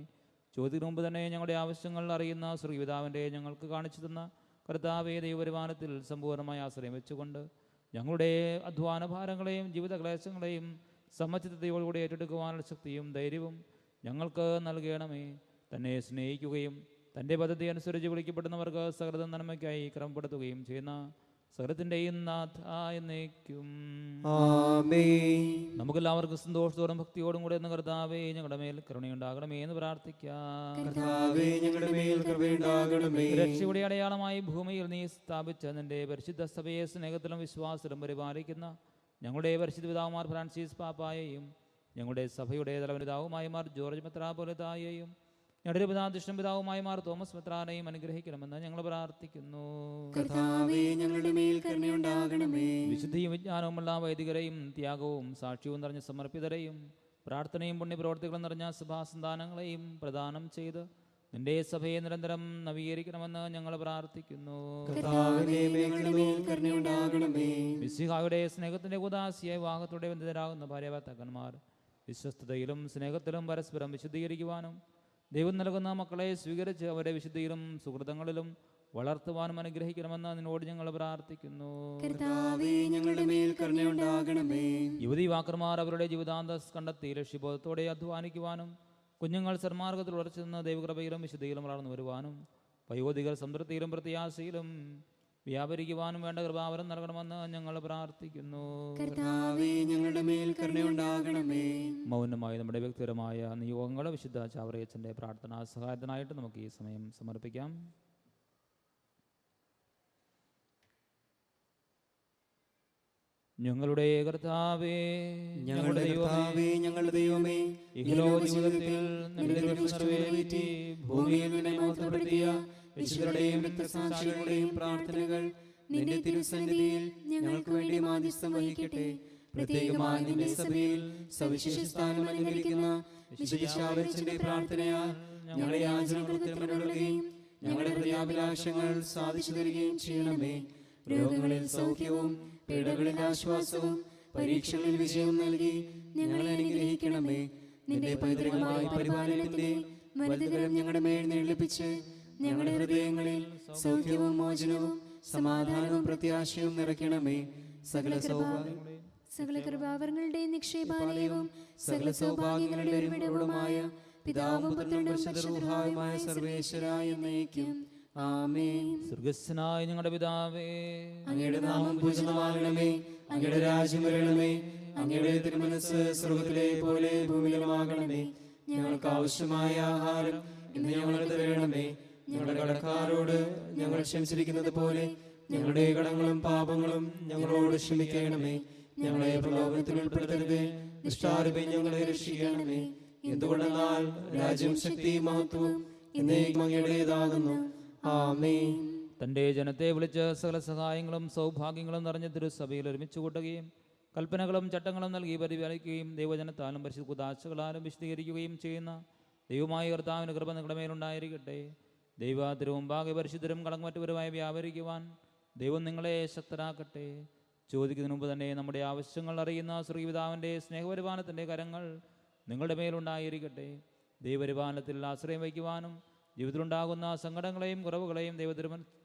ചോദ്യത്തിന് മുമ്പ് തന്നെ ഞങ്ങളുടെ ആവശ്യങ്ങൾ അറിയുന്ന സ്വർഗപിതാവിൻ്റെ ഞങ്ങൾക്ക് കാണിച്ചു തന്ന കർത്താവേ, ദൈവപരിപാലനത്തിൽ സമ്പൂർണ്ണമായ ആശ്രയം വെച്ചുകൊണ്ട് ഞങ്ങളുടെ അധ്വാന ഭാരങ്ങളെയും ജീവിത ക്ലേശങ്ങളെയും സമചിത്തതയോടുകൂടി ഏറ്റെടുക്കുവാനുള്ള ശക്തിയും ധൈര്യവും ഞങ്ങൾക്ക് നൽകണമേ. തന്നെ സ്നേഹിക്കുകയും തൻ്റെ പദ്ധതി അനുസരിച്ച് വിളിക്കപ്പെടുന്നവർക്ക് സകൃത നന്മയ്ക്കായി ക്രമപ്പെടുത്തുകയും ചെയ്യുന്ന സകലത്തിൻ്റെയും നാഥ എന്നേക്കും. നമുക്കെല്ലാവർക്കും സന്തോഷത്തോടും ഭക്തിയോടും കൂടെ എന്ന കർത്താവേ, ഞങ്ങളുടെ മേൽ കരുണയുണ്ടാകണമേ എന്ന് പ്രാർത്ഥിക്കാം. രക്ഷയുടെ അടയാളമായി ഭൂമിയിൽ നീ സ്ഥാപിച്ച നിന്റെ പരിശുദ്ധ സഭയെ സ്നേഹത്തിലും വിശ്വാസത്തിലും പരിപാലിക്കുന്ന ഞങ്ങളുടെ പരിശുദ്ധ പിതാവുമാർ ഫ്രാൻസിസ് പാപ്പായെയും ഞങ്ങളുടെ സഭയുടെ തലവനിതാവുമായ മാർ ജോർജ് മെത്രാപ്പോലിത്തായെയും ഞങ്ങളുടെ പിതാധ്യക്ഷൻ പിതാവുമായ മാർ തോമസ് മെത്രാനെയും അനുഗ്രഹിക്കണമെന്ന് ഞങ്ങൾ പ്രാർത്ഥിക്കുന്നു. വിശുദ്ധിയും വിജ്ഞാനവുമുള്ള വൈദികരെയും ത്യാഗവും സാക്ഷ്യവും നിറഞ്ഞ സമർപ്പിതരെയും പ്രാർത്ഥനയും പുണ്യപ്രവർത്തികളും നിറഞ്ഞ സഭാസന്താനങ്ങളെയും പ്രദാനം ചെയ്ത് നിന്റെ സഭയെ നിരന്തരം നവീകരിക്കണമെന്ന് ഞങ്ങൾ പ്രാർത്ഥിക്കുന്നു. മിശിഹായുടെ സ്നേഹത്തിന്റെ ഉദാസിയായ വിവാഹത്തോടെ ബന്ധിതരാകുന്ന ഭാര്യാഭർത്താക്കന്മാർ വിശ്വസ്തതയിലും സ്നേഹത്തിലും പരസ്പരം വിശുദ്ധീകരിക്കുവാനും ദൈവം നൽകുന്ന മക്കളെ സ്വീകരിച്ച് അവരെ വിശുദ്ധിയിലും സുഹൃതങ്ങളിലും വളർത്തുവാനും അനുഗ്രഹിക്കണമെന്ന് നിന്നോട് ഞങ്ങൾ പ്രാർത്ഥിക്കുന്നു. യുവതി യുവാക്കന്മാർ അവരുടെ ജീവിതാന്ത കണ്ടെത്തി ലക്ഷ്യബോധത്തോടെ അധ്വാനിക്കുവാനും കുഞ്ഞുങ്ങൾ സന്മാർഗത്തിൽ ഉറച്ചു നിന്ന് ദൈവകൃപയിലും വിശുദ്ധിയിലും വളർന്നു വരുവാനും വയോധികർ സംതൃപ്തിയിലും പ്രത്യാശയിലും വ്യാപരിക്കുവാനും വേണ്ട കൃപാവരം നൽകണമെന്ന് ഞങ്ങൾ പ്രാർത്ഥിക്കുന്നു. മൗനമായി നമ്മുടെ വ്യക്തിപരമായ നിയോഗങ്ങളെ വിശുദ്ധ ചാവറയച്ചന്റെ പ്രാർത്ഥനാ സഹായത്തിനായിട്ട് നമുക്ക് ഈ സമയം സമർപ്പിക്കാം. ഞങ്ങളുടെ കർത്താവേ, ഞങ്ങളുടെ ദൈവമേ, ജീവിതത്തിൽ നിറവേറ്റി ഭൂമിയിൽ മഹത്വപ്പെടുത്തിയ വിശുദ്ധരുടെയും രക്തസാക്ഷികളുടെയും പ്രാർത്ഥനകൾ നിന്റെ തിരുസന്നിധിയിൽ ഞങ്ങൾക്ക് വേണ്ടി മാധ്യസ്ഥം വഹിക്കട്ടെ. പ്രത്യേകമായി നിന്റെ സഭയിൽ സവിശേഷ സ്ഥാനം അനുകരിക്കുന്ന വിശുദ്ധ പ്രാർത്ഥനയാൽ ഞങ്ങളുടെ യാചനകൾ ഉത്തരമരുളുകയും ഞങ്ങളുടെ ഹൃദയാഭിലാഷങ്ങൾ സാധിച്ചു തരികയും ചെയ്യണമേ. രോഗങ്ങളിൽ സൗഖ്യവും പീഡകളിൽ ആശ്വാസവും പരീക്ഷകളിൽ വിജയവും നൽകി ഞങ്ങളെ അനുഗ്രഹിക്കണമേ. നിന്റെ പൈതൃകമായ പരിപാലനത്തിന്റെ വലതുകരം ഞങ്ങളുടെ മേൽ നീളിപ്പിച്ച് ഞങ്ങളുടെ ഹൃദയങ്ങളിൽ സൗഖ്യവും മോചനവും സമാധാനവും പ്രത്യാശയും നിറയ്ക്കണമേ. സകല കൃപാവരങ്ങളുടെ നിക്ഷേപാലയവും സകല സൗഭാഗ്യങ്ങളുടെ ഉറവിടവുമായ പിതാവും പുത്രനും പരിശുദ്ധരുമായ സർവേശ്വരായ എന്നേക്കും ആമേൻ. സ്വർഗസ്ഥനായ ഞങ്ങളുടെ പിതാവേ, അങ്ങയുടെ നാമം പൂജിതമാകണമേ. അങ്ങയുടെ രാജ്യം വരണമേ. അങ്ങയുടെ തിരുമനസ്സ് സ്വർഗ്ഗത്തിലെ പോലെ ഭൂമിയിലുമാകണമേ. ഞങ്ങൾക്ക് ആവശ്യമായ ആഹാരം ഇന്ന് ഞങ്ങൾക്ക് തരണമേ. ഞങ്ങളുടെ കടക്കാരോട് ഞങ്ങൾ ക്ഷമിച്ചിരിക്കുന്നത് പോലെ ഞങ്ങളുടെ കടങ്ങളും പാപങ്ങളും ഞങ്ങളോട് ക്ഷമിക്കണമേ. ഞങ്ങളെ പ്രലോഭനത്തിൽ ഉൾപ്പെടുത്തരുതേ, ദുഷ്ടാരൂപേ ഞങ്ങളെ രക്ഷിക്കണമേ. എന്തുകൊണ്ടെന്നാൽ രാജ്യം, ശക്തിയും മഹത്വവും എന്നേക്കും അങ്ങയുടേതാകുന്നു. ആമേൻ. തൻ്റെ ജനത്തെ വിളിച്ച് സകല സഹായങ്ങളും സൗഭാഗ്യങ്ങളും നിറഞ്ഞ തിരുസഭയിൽ ഒരുമിച്ച് കൂട്ടുകയും കൽപ്പനകളും ചട്ടങ്ങളും നൽകി പരിപാലിക്കുകയും ദൈവജനത്താലും പരിശുദ്ധ കുദാശകളാലും വിശദീകരിക്കുകയും ചെയ്യുന്ന ദൈവമായ കർത്താവിന് കൃപ നിങ്ങളുടെ മേലുണ്ടായിരിക്കട്ടെ. ദൈവ തിരുമുമ്പാകെ പരിശുദ്ധരും കളങ്കമറ്റവരുമായി വ്യാപരിക്കുവാൻ ദൈവം നിങ്ങളെ ശക്തരാക്കട്ടെ. ചോദിക്കുന്നതിന് മുമ്പ് തന്നെ നമ്മുടെ ആവശ്യങ്ങൾ അറിയുന്ന ശ്രീപിതാവിൻ്റെ സ്നേഹപരിപാലനത്തിൻ്റെ കരങ്ങൾ നിങ്ങളുടെ മേലുണ്ടായിരിക്കട്ടെ. ദൈവപരിപാലനത്തിൽ ആശ്രയം വയ്ക്കുവാനും ജീവിതത്തിലുണ്ടാകുന്ന സങ്കടങ്ങളെയും കുറവുകളെയും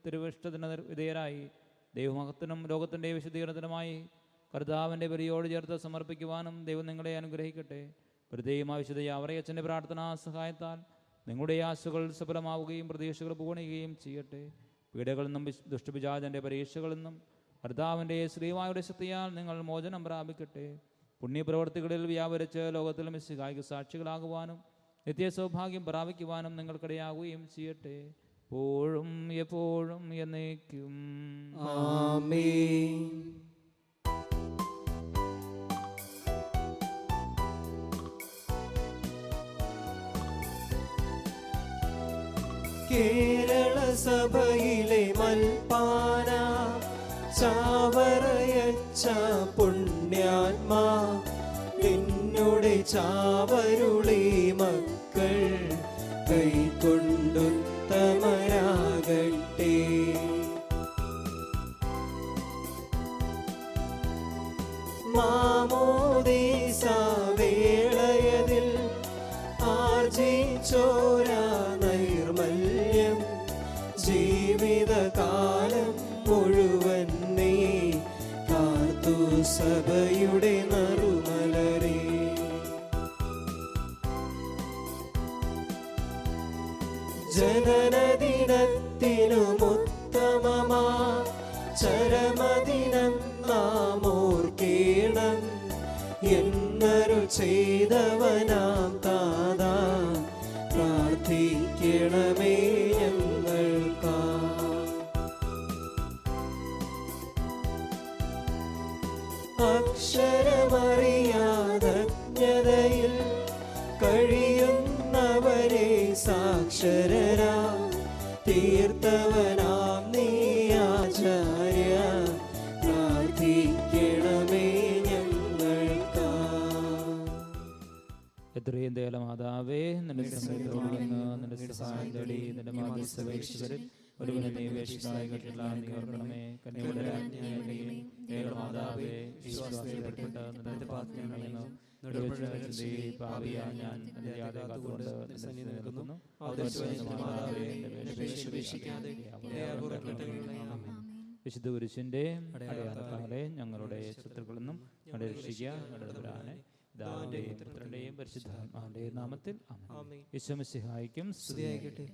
തിരുവിഷ്ടത്തിന് വിധേയരായി ദൈവമഹത്വനും ലോകത്തിൻ്റെ വിശുദ്ധീകരണത്തിനുമായി കർത്താവിൻ്റെ ബലിയോട് ചേർത്ത് സമർപ്പിക്കുവാനും ദൈവം നിങ്ങളെ അനുഗ്രഹിക്കട്ടെ. പ്രത്യേകം വിശുദ്ധ യാവറയച്ചൻ്റെ പ്രാർത്ഥനാ സഹായത്താൽ നിങ്ങളുടെ ആശകൾ സഫലമാവുകയും പ്രതീക്ഷകൾ പൂണിക്കുകയും ചെയ്യട്ടെ. പീഡകളിൽ നിന്നും ദുഷ്ടപിശാചന്റെ പരീക്ഷകളിൽ നിന്നും കർത്താവിൻ്റെ ശ്രീവായുടെ ശക്തിയാൽ നിങ്ങൾ മോചനം പ്രാപിക്കട്ടെ. പുണ്യപ്രവർത്തികളിൽ വ്യാപരിച്ച് ലോകത്തിൽ മിശിഹായ്ക്ക് സാക്ഷികളാകുവാനും നിത്യസൗഭാഗ്യം പ്രാപിക്കുവാനും നിങ്ങൾക്കിടയാകുകയും ചെയ്യട്ടെ. എപ്പോഴും എപ്പോഴും എന്നേക്കും ആമേൻ. കേരള സഭയിലെ മൽപ്പാന ചാവറയച്ച പുണ്യാത്മാ നിന്നുടെ ചാവരുളി മക്കൾ കൈക്കൊണ്ടുത്തമരാകട്ടെ. മാമോദീസ വേളയതിൽ ആർജിച്ചോരാ നൈർമല്യം ജീവിതകാലം മുഴുവൻ നീ കാത്തു സഭയുടെ നറുമലരേ. ജനനദിനത്തിനുമുത്തമമാ ചരമദിനം നാം ഓർക്കേണം എന്നൊരു ചെയ്തവനാം താതാ പ്രാർത്ഥിക്കണമേ ഞങ്ങൾക്കാ. അക്ഷരമറിയാതജ്ഞതയിൽ കഴിയുന്നവരെ സാക്ഷരരാ തീർത്തവനാം നീ ആചാര്യ പ്രാർത്ഥിക്കണമേ ഞങ്ങൾക്കാ. എത്രയും ദയാലമാതാവേ, നിന്റെ സമയത്തോടുന്ന് നിന്റെ സഹായം തേടി നിന്റെ മാതൃസപേക്ഷിതരിൽ ഒരുവനെ നീ വേഷിക്കായി കെട്ടില്ല നീ ഓർക്കണമേ. കന്യകയുടെ രാജ്ഞിയായ ദയാലമാതാവേ, വിശ്വാസത്തിൽപ്പെട്ട നിന്റെ പാത്മീയമെന്ന് പാപിയായ ഞാൻ നിന്റെ യാതെ കാത്തുകൊണ്ട് നിന്റെ സന്നിധിയിൽ നിൽക്കുന്നു. വിശുദ്ധ കുരിശിന്റെ അടയാളത്താലെ ഞങ്ങളുടെ ശത്രുക്കളിൽ നിന്നും ഞങ്ങളെ രക്ഷിക്കുക. ഞങ്ങളുടെ പിതാവിന്റെയും പുത്രന്റെയും പരിശുദ്ധാത്മാവിന്റെയും നാമത്തിൽ ആമേൻ. യേശു മിശിഹായ്ക്കും സ്തുതിയായിരിക്കട്ടെ.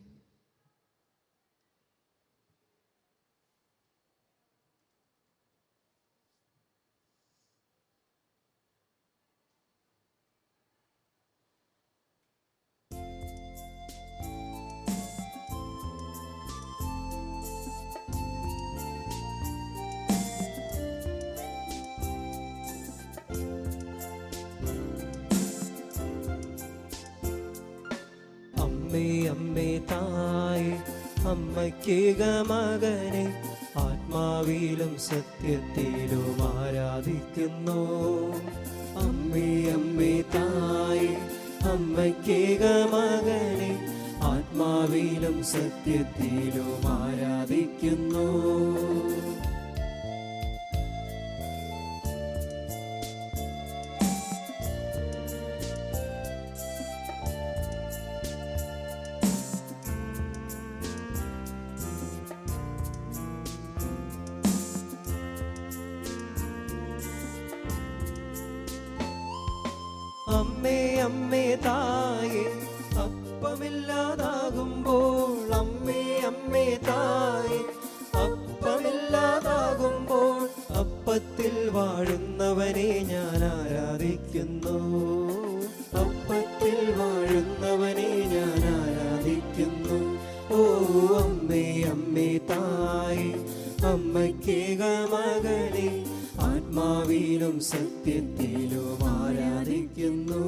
അമ്മേ തായേ അമ്മയ്ക്കേക മകനെ ആത്മാവിലും സത്യത്തിലും ആരാധിക്കുന്നു. അമ്മേ തായേ അമ്മയ്ക്കേക മകനെ ആത്മാവിലും സത്യത്തിലും ആരാധിക്കുന്നു. അമ്മേ അമ്മേ തായേ അപ്പമില്ലാതാകുമ്പോൾ, അമ്മേ അമ്മേ തായേ അപ്പമില്ലാതാകുമ്പോൾ അപ്പത്തിൽ വാഴുന്നവനെ ഞാൻ ആരാധിക്കുന്നു. അപ്പത്തിൽ വാഴുന്നവനെ ഞാൻ ആരാധിക്കുന്നു. ഓ അമ്മേ അമ്മേ തായേ അമ്മയ്ക്കേക മകനെ ആത്മാവിലും സത്യത്തിലും ആരാധിക്കുന്നു.